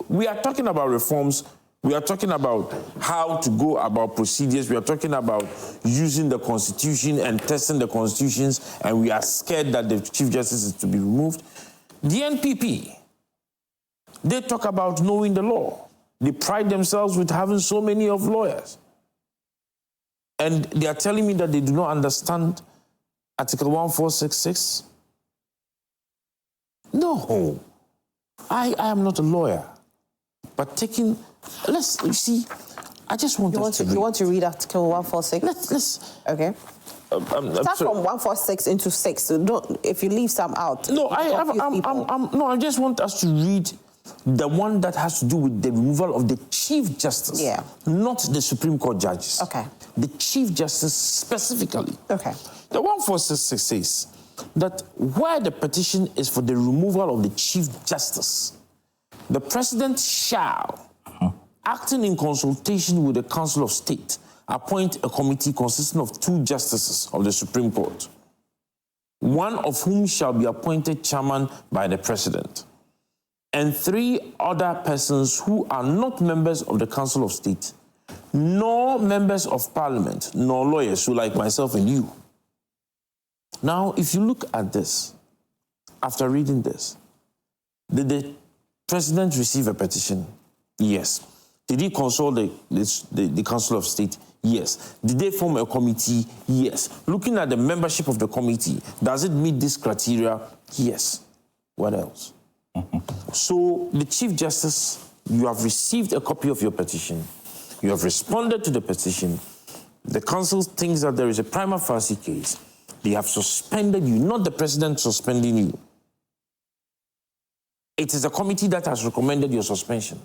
we are talking about reforms. We are talking about how to go about procedures. We are talking about using the Constitution and testing the constitutions, and we are scared that the Chief Justice is to be removed. The NPP, they talk about knowing the law. They pride themselves with having so many of lawyers. And they are telling me that they do not understand Article 1466. No, I am not a lawyer. But taking... you see, I just want You want to read Article 146? Let's okay. Start from 146 into 6. So don't, if you leave some out. No, I just want us to read the one that has to do with the removal of the Chief Justice. Yeah. Not the Supreme Court judges. Okay. The Chief Justice specifically. Okay. The 1466 says that where the petition is for the removal of the Chief Justice, the President shall, acting in consultation with the Council of State, appoint a committee consisting of 2 justices of the Supreme Court, one of whom shall be appointed chairman by the President, and 3 other persons who are not members of the Council of State, nor members of Parliament, nor lawyers, who like myself and you. Now, if you look at this, after reading this, the President receive a petition? Yes. Did he consult the Council of State? Yes. Did they form a committee? Yes. Looking at the membership of the committee, does it meet this criteria? Yes. What else? So, the Chief Justice, you have received a copy of your petition. You have responded to the petition. The Council thinks that there is a prima facie case. They have suspended you, not the President suspending you. It is a committee that has recommended your suspension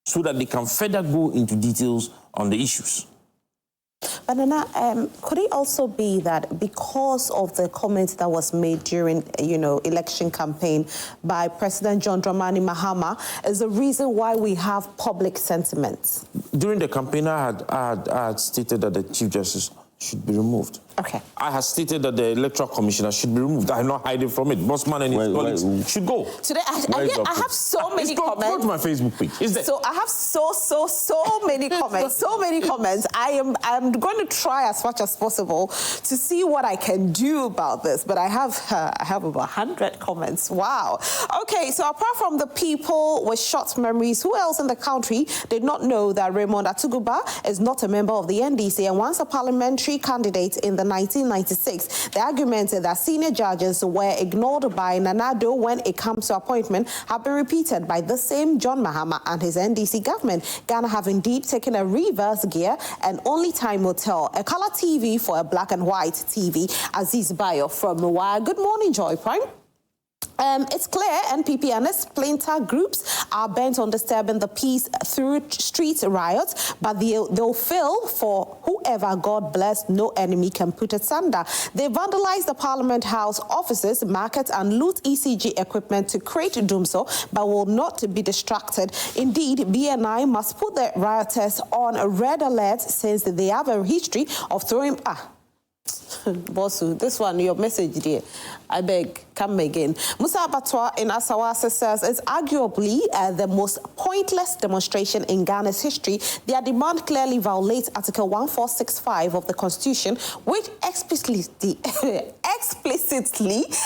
so that they can further go into details on the issues. But Nana, could it also be that because of the comment that was made during, election campaign by President John Dramani Mahama is the reason why we have public sentiments? During the campaign, I had stated that the Chief Justice should be removed. Okay. I have stated that the Electoral Commissioner should be removed. I'm not hiding from it. Bossman and his colleagues should go. Today, I have so many comments. Go to my Facebook page. Is there? So I have so many comments. So many comments. I'm going to try as much as possible to see what I can do about this. But I have over 100 comments. Wow. Okay. So apart from the people with short memories, who else in the country did not know that Raymond Atuguba is not a member of the NDC and once a parliamentary candidate in the 1996. The argument that senior judges were ignored by Nanado when it comes to appointment have been repeated by the same John Mahama and his NDC government. Ghana have indeed taken a reverse gear and only time will tell. A color TV for a black and white TV. Aziz Bayo from Mwaya. Good morning, Joy Prime. It's clear NPP and its splinter groups are bent on disturbing the peace through street riots, but they'll fail for whoever God bless, no enemy can put asunder. They vandalize the Parliament House offices, markets and loot ECG equipment to create doomsday, but will not be distracted. Indeed, BNI must put the rioters on a red alert since they have a history of throwing... Bosu, this one, your message there. I beg, come again. Musa Abattoir in Asawase says it's arguably the most pointless demonstration in Ghana's history. Their demand clearly violates Article 1465 of the Constitution, which explicitly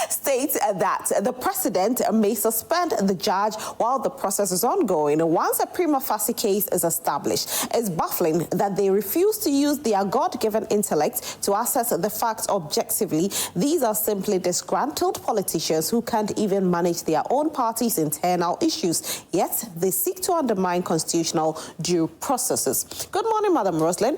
states that the President may suspend the judge while the process is ongoing. Once a prima facie case is established, it's baffling that they refuse to use their God-given intellect to assess the facts objectively. These are simply disgruntled politicians who can't even manage their own party's internal issues, yet they seek to undermine constitutional due processes. Good morning, Madam Roslyn.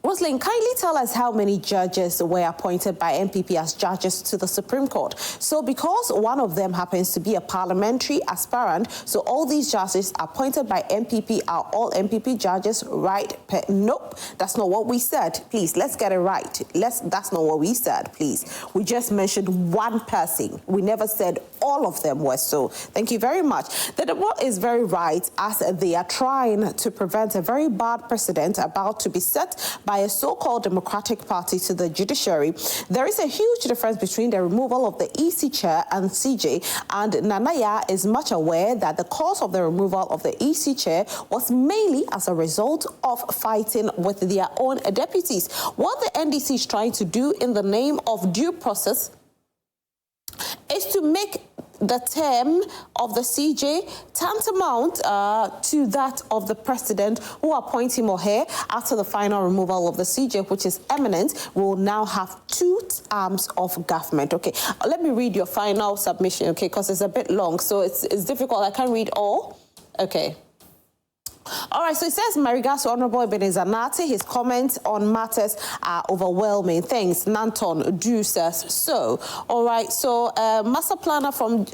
Roslyn, kindly tell us how many judges were appointed by NPP as judges to the Supreme Court. So because one of them happens to be a parliamentary aspirant, so all these judges appointed by NPP are all NPP judges, right? Nope, that's not what we said. Please, let's get it right. That's not what we said, please. We just mentioned one person. We never said all of them were so. Thank you very much. The debate is very right as they are trying to prevent a very bad precedent about to be set by a so-called Democratic Party to the judiciary. There is a huge difference between the removal of the EC chair and CJ, and Nanaya is much aware that the cause of the removal of the EC chair was mainly as a result of fighting with their own deputies. What the NDC is trying to do in the name of due process is to make the term of the CJ tantamount to that of the president who appoints him or her after the final removal of the CJ, which is eminent, will now have 2 arms of government. Okay, let me read your final submission, okay, because it's a bit long, so it's difficult. I can't read all. Okay. All right, so it says, my regards to Honorable Ebenezer Nati. His comments on matters are overwhelming. Thanks. Nanton Du says so. All right, so Master Planner from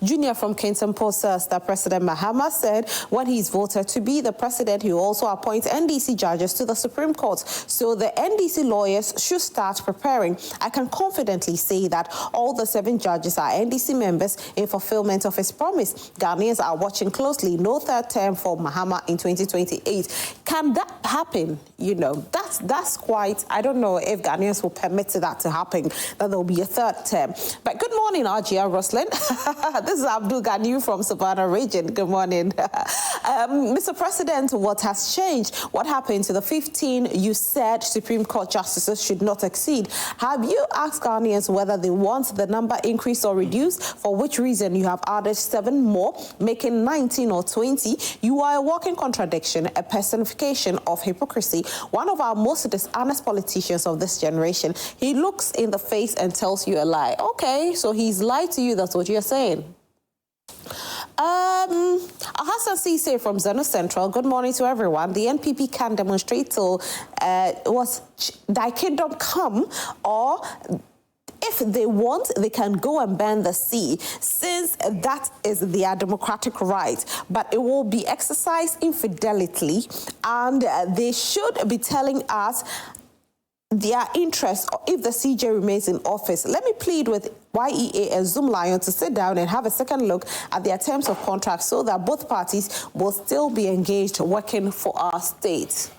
Junior from Kingston Post says that President Mahama said when he's voted to be the president, he will also appoint NDC judges to the Supreme Court. So the NDC lawyers should start preparing. I can confidently say that all the 7 judges are NDC members in fulfillment of his promise. Ghanaians are watching closely. No third term for Mahama in 2028. Can that happen? You know, that's quite, I don't know if Ghanaians will permit that to happen, that there will be a third term. But good morning, Arjia Roslin. This is Abdul Ganiu from Savannah region. Good morning. Mr. President, what has changed? What happened to the 15 you said Supreme Court justices should not exceed? Have you asked Ghanaians whether they want the number increased or reduced? For which reason you have added 7 more, making 19 or 20? You are a walking contradiction, a personification of hypocrisy. One of our most dishonest politicians of this generation. He looks in the face and tells you a lie. Okay, so he's lied to you, that's what you're saying. Hassan Cisse from Zeno Central. Good morning to everyone. The NPP can demonstrate till thy kingdom come, or if they want, they can go and burn the sea, since that is their democratic right. But it will be exercised infidelity, and they should be telling us their interest if the CJ remains in office. Let me plead with YEA and Zoom Lion to sit down and have a second look at their terms of contract so that both parties will still be engaged working for our state.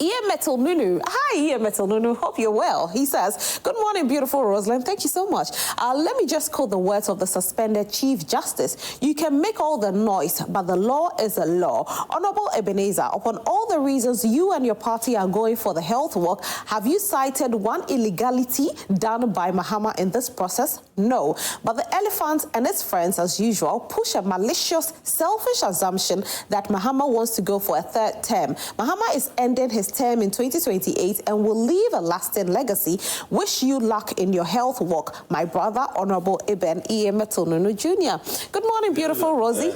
Ian Metal Nunu. Hi, Ian Metal Nunu. Hope you're well. He says, good morning, beautiful Rosalind. Thank you so much. Let me just quote the words of the suspended Chief Justice. You can make all the noise, but the law is a law. Honorable Ebenezer, upon all the reasons you and your party are going for the health work, have you cited one illegality done by Mahama in this process? No. But the elephant and its friends, as usual, push a malicious, selfish assumption that Mahama wants to go for a third term. Mahama is ending his term in 2028 and will leave a lasting legacy. Wish you luck in your health work, my brother, Honorable Eben E. Metonunu Jr. Good morning, beautiful Rosie.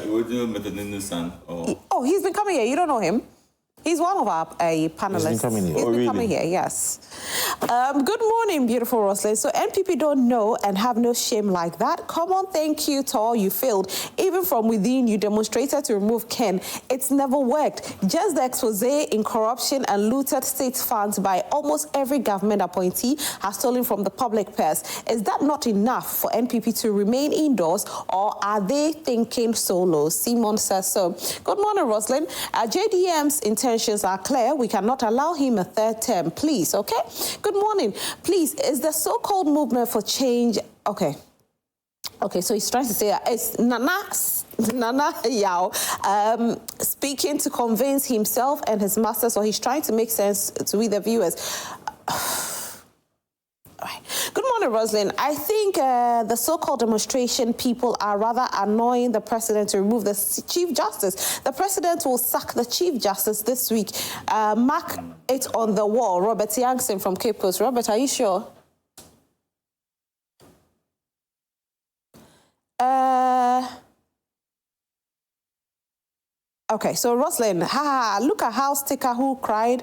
Oh, he's been coming here. You don't know him? He's one of our panelists. He's been coming here. He's been coming here, yes. Good morning, beautiful Roslyn. So NPP don't know and have no shame like that. Come on, thank you to all you failed. Even from within, you demonstrated to remove Ken. It's never worked. Just the expose in corruption and looted state funds by almost every government appointee has stolen from the public purse. Is that not enough for NPP to remain indoors, or are they thinking solo? Simon says so. Good morning, Roslyn. JDM's intentions are clear. We cannot allow him a third term, please, okay? Good morning. Please, is the so-called movement for change... Okay, so he's trying to say that it's Nana Yao speaking to convince himself and his masters, or he's trying to make sense to we the viewers. Good morning, Roslyn. I think the so-called demonstration people are rather annoying the president to remove the Chief Justice. The president will sack the Chief Justice this week. Mark it on the wall. Robert Yankson from Cape Coast. Robert, are you sure? Okay, so Roslyn, look at how Sticker who cried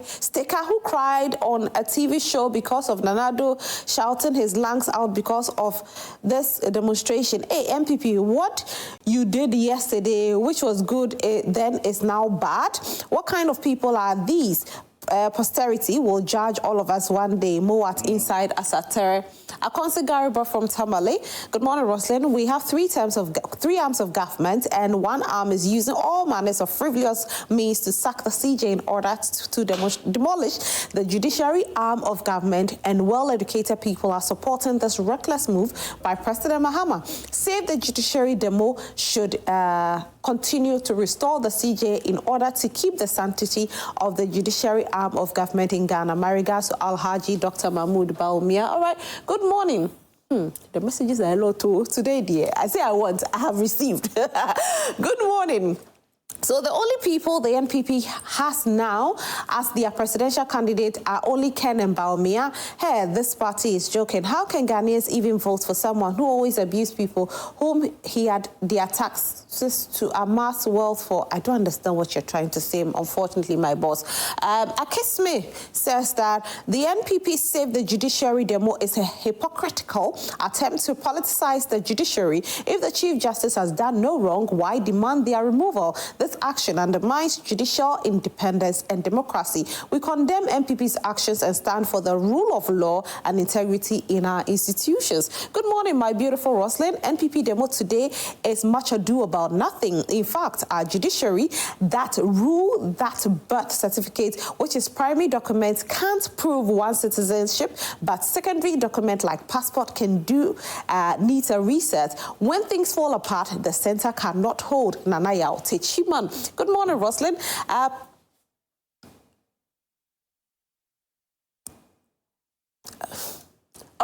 on a TV show because of Nanado shouting his lungs out because of this demonstration. Hey, MPP, what you did yesterday, which was good, then is now bad. What kind of people are these? Posterity will judge all of us one day. Moat inside Asatere. Akonse Gariba from Tamale. Good morning, Roslyn. We have three arms of government, and one arm is using all manners of frivolous means to sack the CJ in order to demolish the judiciary arm of government, and well-educated people are supporting this reckless move by President Mahama. Save the Judiciary demo should continue to restore the CJ in order to keep the sanctity of the judiciary arm of government in Ghana. My regards to Al-Haji Dr. Mahmoud Baumia. All right, good morning. The messages are a lot too today, dear. I say I have received. Good morning. So the only people the NPP has now as their presidential candidate are only Ken and Baumia. Hey, this party is joking. How can Ghanaians even vote for someone who always abused people, whom he had their taxes to amass wealth for? I don't understand what you're trying to say, unfortunately, my boss. Akisme says that the NPP Save the Judiciary demo is a hypocritical attempt to politicize the judiciary. If the Chief Justice has done no wrong, why demand their removal? This This action undermines judicial independence and democracy. We condemn NPP's actions and stand for the rule of law and integrity in our institutions. Good morning, my beautiful Roslyn. NPP demo today is much ado about nothing. In fact, our judiciary, that rule, that birth certificate, which is primary document, can't prove one's citizenship, but secondary document like passport can do, needs a reset. When things fall apart, the center cannot hold. Nanaya Techiman. Good morning, Roslyn. All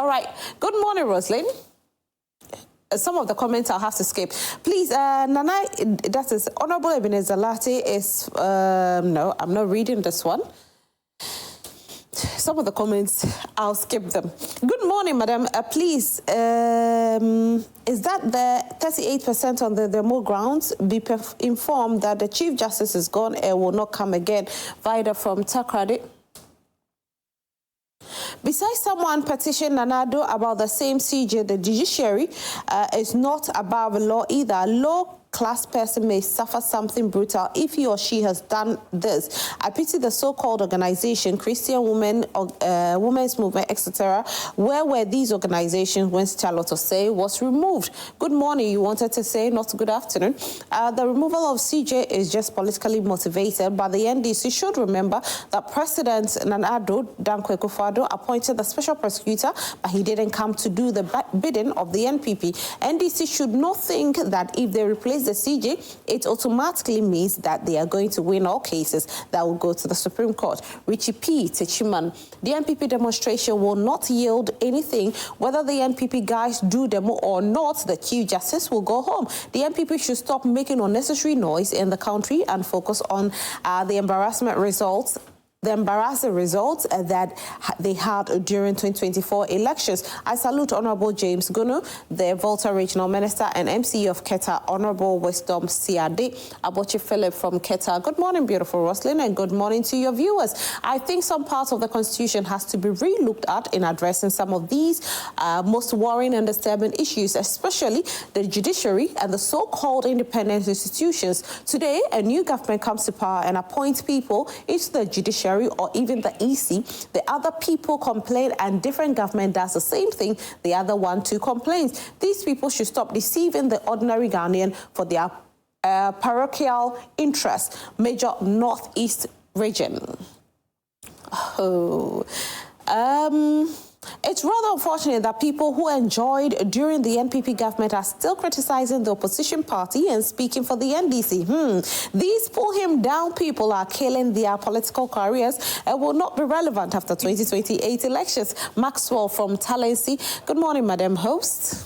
right. Good morning, Roslyn. Some of the comments I'll have to skip. Please, Nana, that is Honorable Ebenezer Latte is, no, I'm not reading this one. Some of the comments, I'll skip them. Good morning, madam. Please, is that the 38% on the demo grounds? Be informed that the Chief Justice is gone and will not come again. Vida from Takrady. Besides someone petitioned Nanado about the same CJ, the judiciary is not above the law either. Low-class person may suffer something brutal if he or she has done this. I pity the so-called organization, Christian Women, Women's Movement, etc. Where were these organizations when Charlotte Osei was removed? Good morning, you wanted to say, not good afternoon. The removal of CJ is just politically motivated, but the NDC should remember that President Nanado Dankwa Akufo-Addo appointed the special prosecutor, but he didn't come to do the bidding of the NPP. NDC should not think that if they replace the CJ, it automatically means that they are going to win all cases that will go to the Supreme Court. Richie P. Techiman, the NPP demonstration will not yield anything. Whether the NPP guys do demo or not, the Chief Justice will go home. The NPP should stop making unnecessary noise in the country and focus on the embarrassing results that they had during 2024 elections. I salute Honorable James Gunu, the Volta Regional Minister and MCE of Keta, Honorable Wisdom Siade, Abochi Philip from Keta. Good morning, beautiful Roslyn, and good morning to your viewers. I think some parts of the Constitution has to be re-looked at in addressing some of these most worrying and disturbing issues, especially the judiciary and the so-called independent institutions. Today, a new government comes to power and appoints people into the judiciary or even the EC. The other people complain and different government does the same thing. The other one too complains. These people should stop deceiving the ordinary Ghanaian for their parochial interests. Major Northeast region. It's rather unfortunate that people who enjoyed during the NPP government are still criticizing the opposition party and speaking for the NDC. These pull him down people are killing their political careers and will not be relevant after 2028 elections. Maxwell from Talensi. Good morning, Madam Host.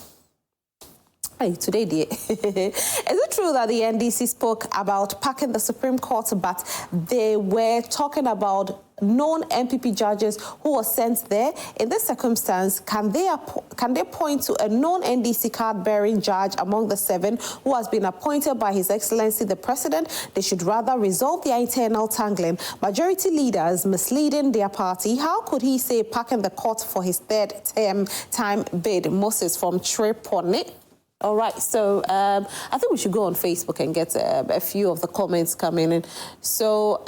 Hey, today, dear. Is it true that the NDC spoke about packing the Supreme Court, but they were talking about known NPP judges who were sent there? In this circumstance, can they point to a known NDC card-bearing judge among the 7 who has been appointed by His Excellency the President? They should rather resolve their internal tangling. Majority leaders misleading their party. How could he say packing the court for his third time bid? Moses from Tripone. All right, so I think we should go on Facebook and get a few of the comments coming in. So,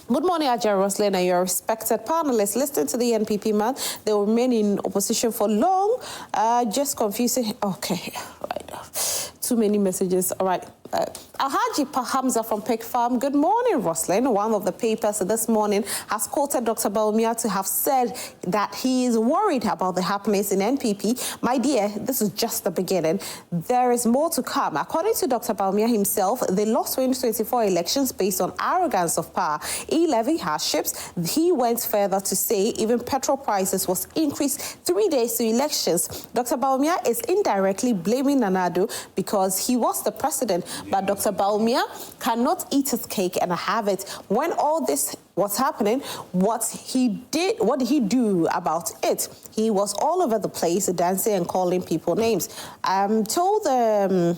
good morning, Ajay Roslyn, and your respected panelists. Listening to the NPP man, they will remain in opposition for long. Just confusing. Okay, right. Too many messages. All right. Alhaji Hamza from Pig Farm. Good morning, Roslyn. One of the papers this morning has quoted Dr. Bawumia to have said that he is worried about the happenings in NPP. My dear, this is just the beginning. There is more to come. According to Dr. Bawumia himself, they lost 2024 elections based on arrogance of power. E-levy hardships. He went further to say even petrol prices was increased 3 days to elections. Dr. Bawumia is indirectly blaming Nanado because he was the president. But Dr. Bawumia cannot eat his cake and have it. When all this was happening, what did he do about it? He was all over the place dancing and calling people names. I'm told the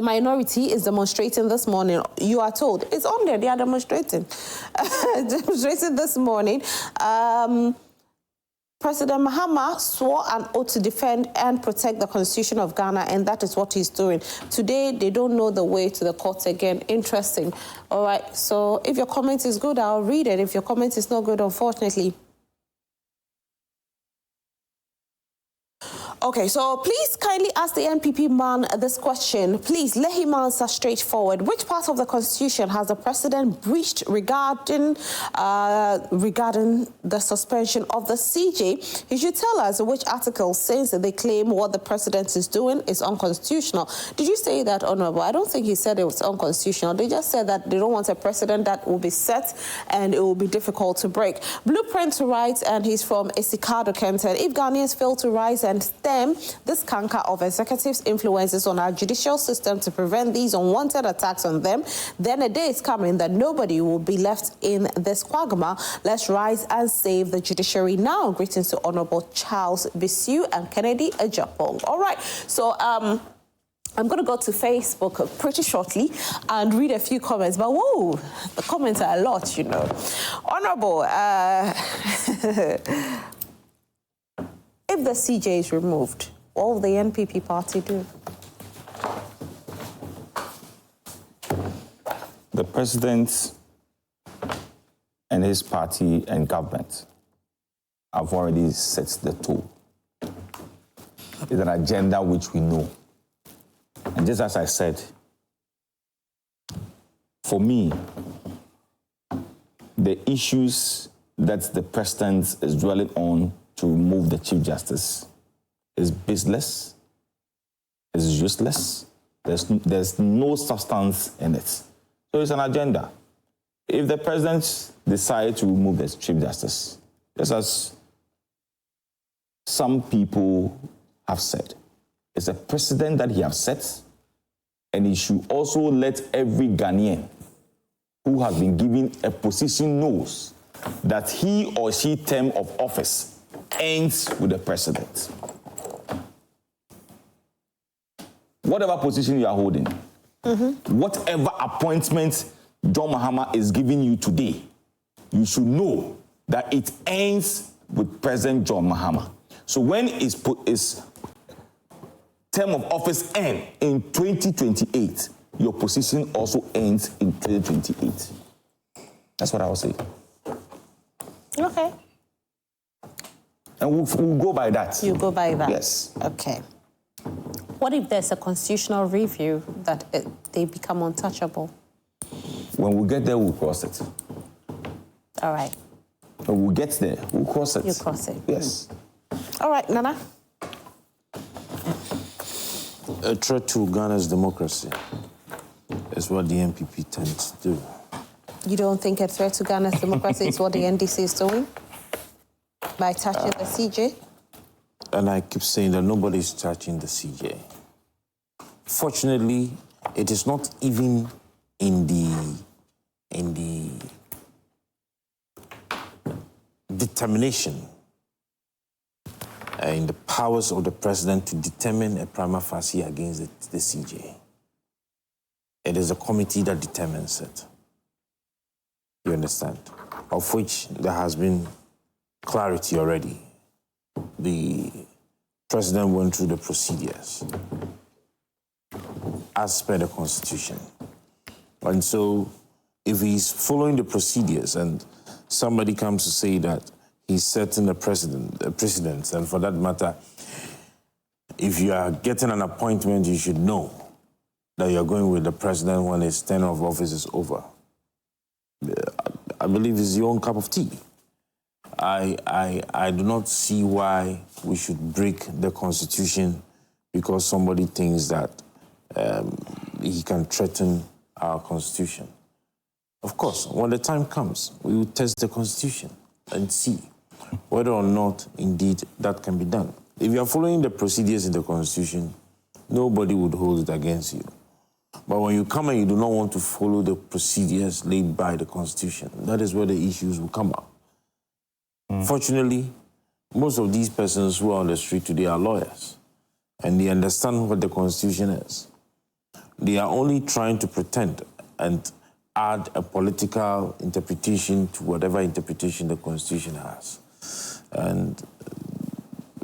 minority is demonstrating this morning. You are told. It's on there. They are demonstrating. Demonstrating this morning. President Mahama swore an oath to defend and protect the Constitution of Ghana, and that is what he's doing. Today, they don't know the way to the courts again. Interesting. All right, so if your comment is good, I'll read it. If your comment is not good, unfortunately. Okay, so please kindly ask the NPP man this question. Please let him answer straightforward. Which part of the Constitution has the President breached regarding the suspension of the CJ? He should tell us which article says that they claim what the President is doing is unconstitutional. Did you say that, Honorable? I don't think he said it was unconstitutional. They just said that they don't want a precedent that will be set and it will be difficult to break. Blueprint writes, and he's from Isikado, Kempton. If Ghanaians fail to rise and stem this canker of executives' influences on our judicial system to prevent these unwanted attacks on them, then a day is coming that nobody will be left in this quagmire. Let's rise and save the judiciary now. Greetings to Honorable Charles Bisu and Kennedy Ajapong. All right, so I'm going to go to Facebook pretty shortly and read a few comments. But whoa, the comments are a lot, you know. Honorable, if the CJ is removed, what will the NPP party do? The president and his party and government have already set the tone. It's an agenda which we know. And just as I said, for me, the issues that the president is dwelling on to remove the Chief Justice is baseless, is useless, there's no substance in it. So it's an agenda. If the president decides to remove the Chief Justice, just as some people have said, it's a precedent that he has set, and he should also let every Ghanaian who has been given a position knows that he or she term of office ends with the president. Whatever position you are holding, whatever appointment John Mahama is giving you today, you should know that it ends with President John Mahama. So when his term of office ends in 2028, your position also ends in 2028. That's what I will say. Okay. And we'll go by that. You go by that? Yes. Okay. What if there's a constitutional review that they become untouchable? When we get there, we'll cross it. All right. When we get there, we'll cross it. You cross it? Yes. All right, Nana? A threat to Ghana's democracy is what the NPP tends to do. You don't think a threat to Ghana's democracy is what the NDC is doing? By touching the CJ? And I keep saying that nobody's touching the CJ. Fortunately, it is not even in the determination, in the powers of the president to determine a prima facie against the CJ. It is a committee that determines it. You understand? Of which there has been clarity already. The president went through the procedures as per the Constitution. And so if he's following the procedures and somebody comes to say that he's setting a precedent, and for that matter, if you are getting an appointment, you should know that you're going with the president when his tenure of office is over. I believe it's your own cup of tea. I do not see why we should break the Constitution because somebody thinks that he can threaten our Constitution. Of course, when the time comes, we will test the Constitution and see whether or not, indeed, that can be done. If you are following the procedures in the Constitution, nobody would hold it against you. But when you come and you do not want to follow the procedures laid by the Constitution, that is where the issues will come up. Fortunately, most of these persons who are on the street today are lawyers, and they understand what the Constitution is. They are only trying to pretend and add a political interpretation to whatever interpretation the Constitution has. And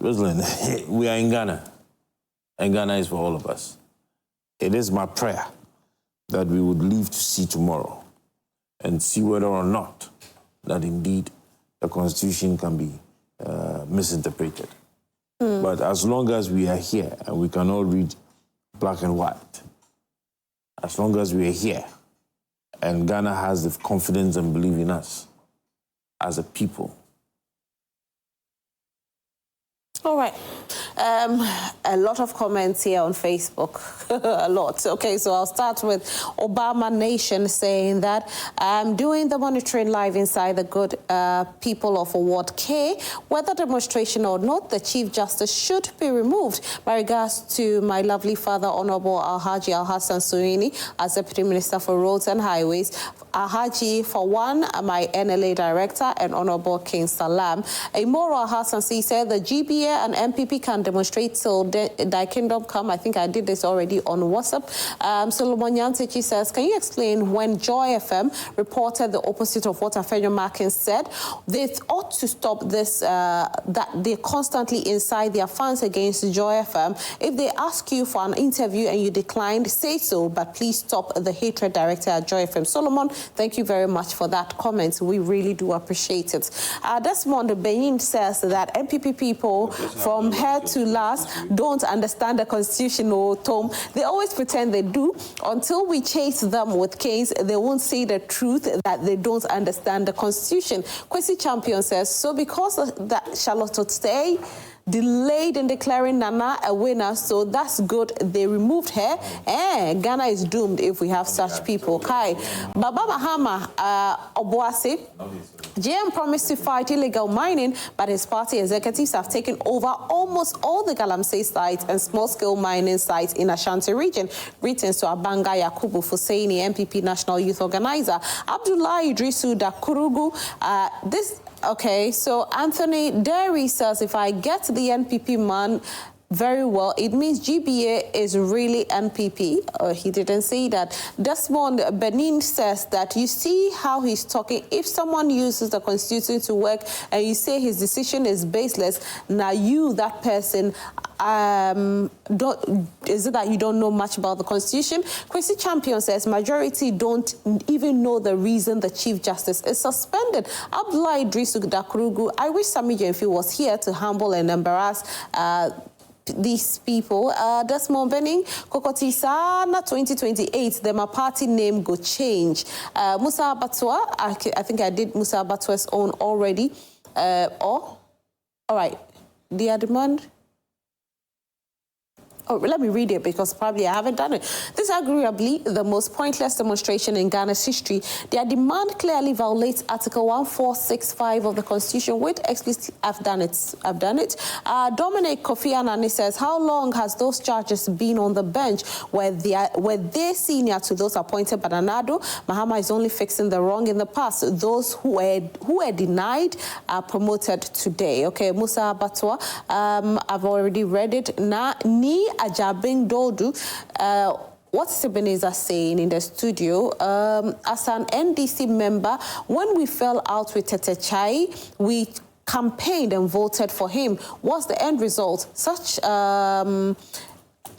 Rosalind, we are in Ghana, and Ghana is for all of us. It is my prayer that we would live to see tomorrow and see whether or not that indeed the Constitution can be misinterpreted. But as long as we are here and we can all read black and white, as long as we are here and Ghana has the confidence and belief in us as a people. All right. A lot of comments here on Facebook. A lot. Okay, so I'll start with Obama Nation saying that doing the monitoring live inside the good people of Ward K, whether demonstration or not, the Chief Justice should be removed. My regards to my lovely father, Honorable Alhaji Alhassan Suini, as Deputy Minister for Roads and Highways, Alhaji for one, my NLA Director, and Honorable King Salam. Imoro Alhassan said the GBA and MPP can demonstrate till thy kingdom come. I think I did this already on WhatsApp. Solomon Yantechi says, can you explain when Joy FM reported the opposite of what Afenyo Markin said? They ought to stop this, that they're constantly inside their fans against Joy FM. If they ask you for an interview and you declined, say so, but please stop the hatred directed at Joy FM. Solomon, thank you very much for that comment. We really do appreciate it. Desmond Benin says that MPP people from head to last don't understand the constitutional tome. They always pretend they do. Until we chase them with canes, they won't say the truth that they don't understand the constitution. Kwesi Champion says, so because that Charlotte stay delayed in declaring Nana a winner, so that's good. They removed her. Ghana is doomed if we have such people. Kai Baba Mahama Obuasi, GM promised to fight illegal mining, but his party executives have taken over almost all the Galamsey sites and small-scale mining sites in Ashanti region. Greetings to Abanga Yakubu Fuseini, MPP National Youth Organizer. Abdullah Idrisu Dakurugu. Okay, so Anthony Derry says, if I get the NPP man very well, it means GBA is really NPP. He didn't say that. Desmond Benin says that you see how he's talking. If someone uses the Constitution to work and you say his decision is baseless, now you, that person, is it that you don't know much about the Constitution? Kwesi Champion says majority don't even know the reason the Chief Justice is suspended. Abdullah Idrisu Dakurugu, I wish Sami Jemfi was here to humble and embarrass these people. Desmond Benning, Kokoti Sana 2028, then my party name go change. Musa Batua, I think I did Musa Batua's own already. All right, their demand. Oh, let me read it because probably I haven't done it. This is arguably the most pointless demonstration in Ghana's history. Their demand clearly violates Article 1465 of the Constitution, which explicitly I've done it. Dominic Kofi Anani says, how long has those judges been on the bench? Were they senior to those appointed by Nanado? Mahama is only fixing the wrong in the past. Those who were denied are promoted today. Okay, Musa Batua, I've already read it. Ni Ajabing Dodu, what's Ebenezer saying in the studio? As an NDC member, when we fell out with Tete Chai, we campaigned and voted for him. What's the end result? Such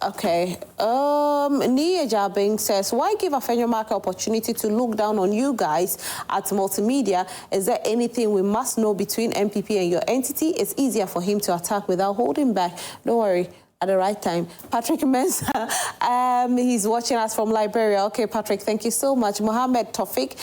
okay. Nia Jabing says, why give Afenyo Market opportunity to look down on you guys at multimedia? Is there anything we must know between MPP and your entity? It's easier for him to attack without holding back. Don't worry. At the right time. Patrick Mensah, he's watching us from Liberia. Okay, Patrick, thank you so much. Mohammed Tofik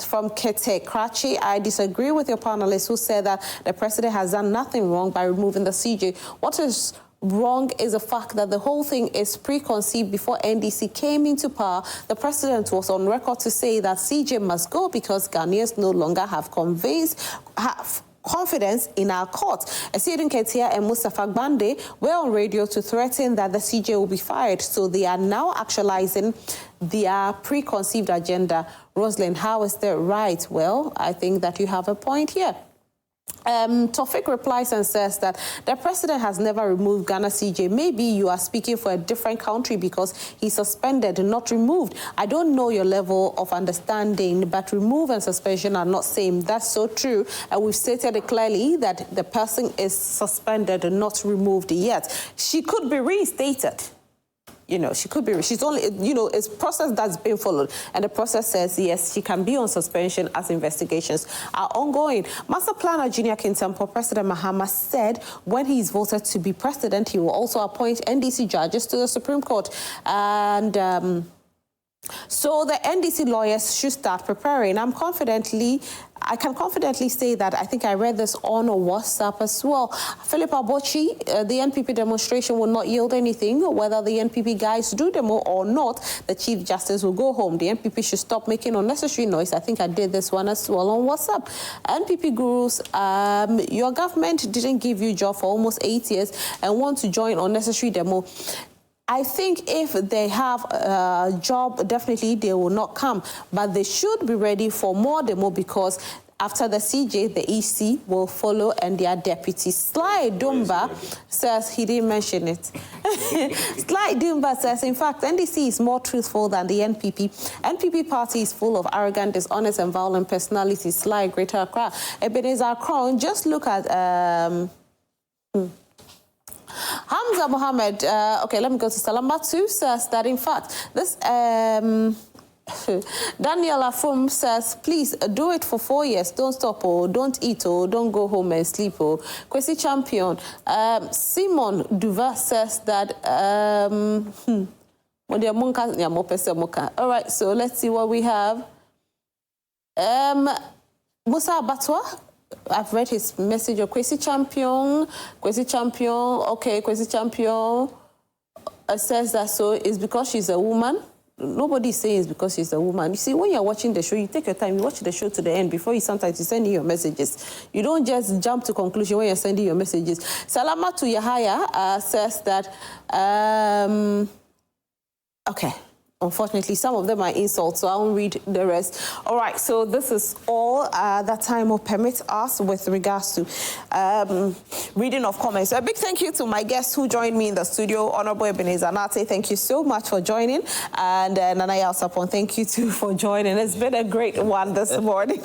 from Kete Krachi. I disagree with your panelists who said that the president has done nothing wrong by removing the CJ. What is wrong is the fact that the whole thing is preconceived. Before NDC came into power, the president was on record to say that CJ must go because Ghanaians no longer have confidence in our court. Asidun Ketia and Mustafa Gbande were on radio to threaten that the CJ will be fired. So they are now actualizing their preconceived agenda. Rosalind, how is that right? Well, I think that you have a point here. Tofik replies and says that the president has never removed Ghana CJ. Maybe you are speaking for a different country because he's suspended and not removed. I don't know your level of understanding, but remove and suspension are not same. That's so true. And we've stated it clearly that the person is suspended and not removed yet. She could be reinstated. You know, she could be, she's only, you know, it's a process that's been followed. And the process says, yes, she can be on suspension as investigations are ongoing. Master Planner Junior Kintampo, President Mahama, said when he is voted to be president, he will also appoint NDC judges to the Supreme Court. And so the NDC lawyers should start preparing. I can confidently say that I think I read this on WhatsApp as well. Philip Abochi, the NPP demonstration will not yield anything. Whether the NPP guys do demo or not, the Chief Justice will go home. The NPP should stop making unnecessary noise. I think I did this one as well on WhatsApp. NPP gurus, your government didn't give you a job for almost 8 years and want to join unnecessary demo. I think if they have a job, definitely they will not come. But they should be ready for more demo because after the CJ, the EC will follow and their deputy. Sly Dumba says, he didn't mention it. Sly Dumba says, in fact, NDC is more truthful than the NPP. NPP party is full of arrogant, dishonest and violent personalities. Sly Greater Accra. Ebenezer Crown, just look at... Hamza Mohammed, okay, let me go to Salamatu, says that in fact, this Daniel Afum says, please do it for 4 years. Don't stop, or don't eat, or don't go home and sleep. Or Kwesi Champion. Simon Duva says that, all right, so let's see what we have. Musa Batwa. I've read his message of Kwesi Champion, okay, Kwesi Champion says that so it's because she's a woman. Nobody's saying it's because she's a woman. You see, when you're watching the show, you take your time, you watch the show to the end before you sometimes you send in your messages. You don't just jump to conclusion when you're sending your messages. Salamatu Yahaya says that, okay. Unfortunately, some of them are insults, so I won't read the rest. All right, so this is all that time will permit us with regards to reading of comments. A big thank you to my guests who joined me in the studio. Honorable Ebenezer Nate, thank you so much for joining. And Nana Yalsapon, thank you too for joining. It's been a great one this morning.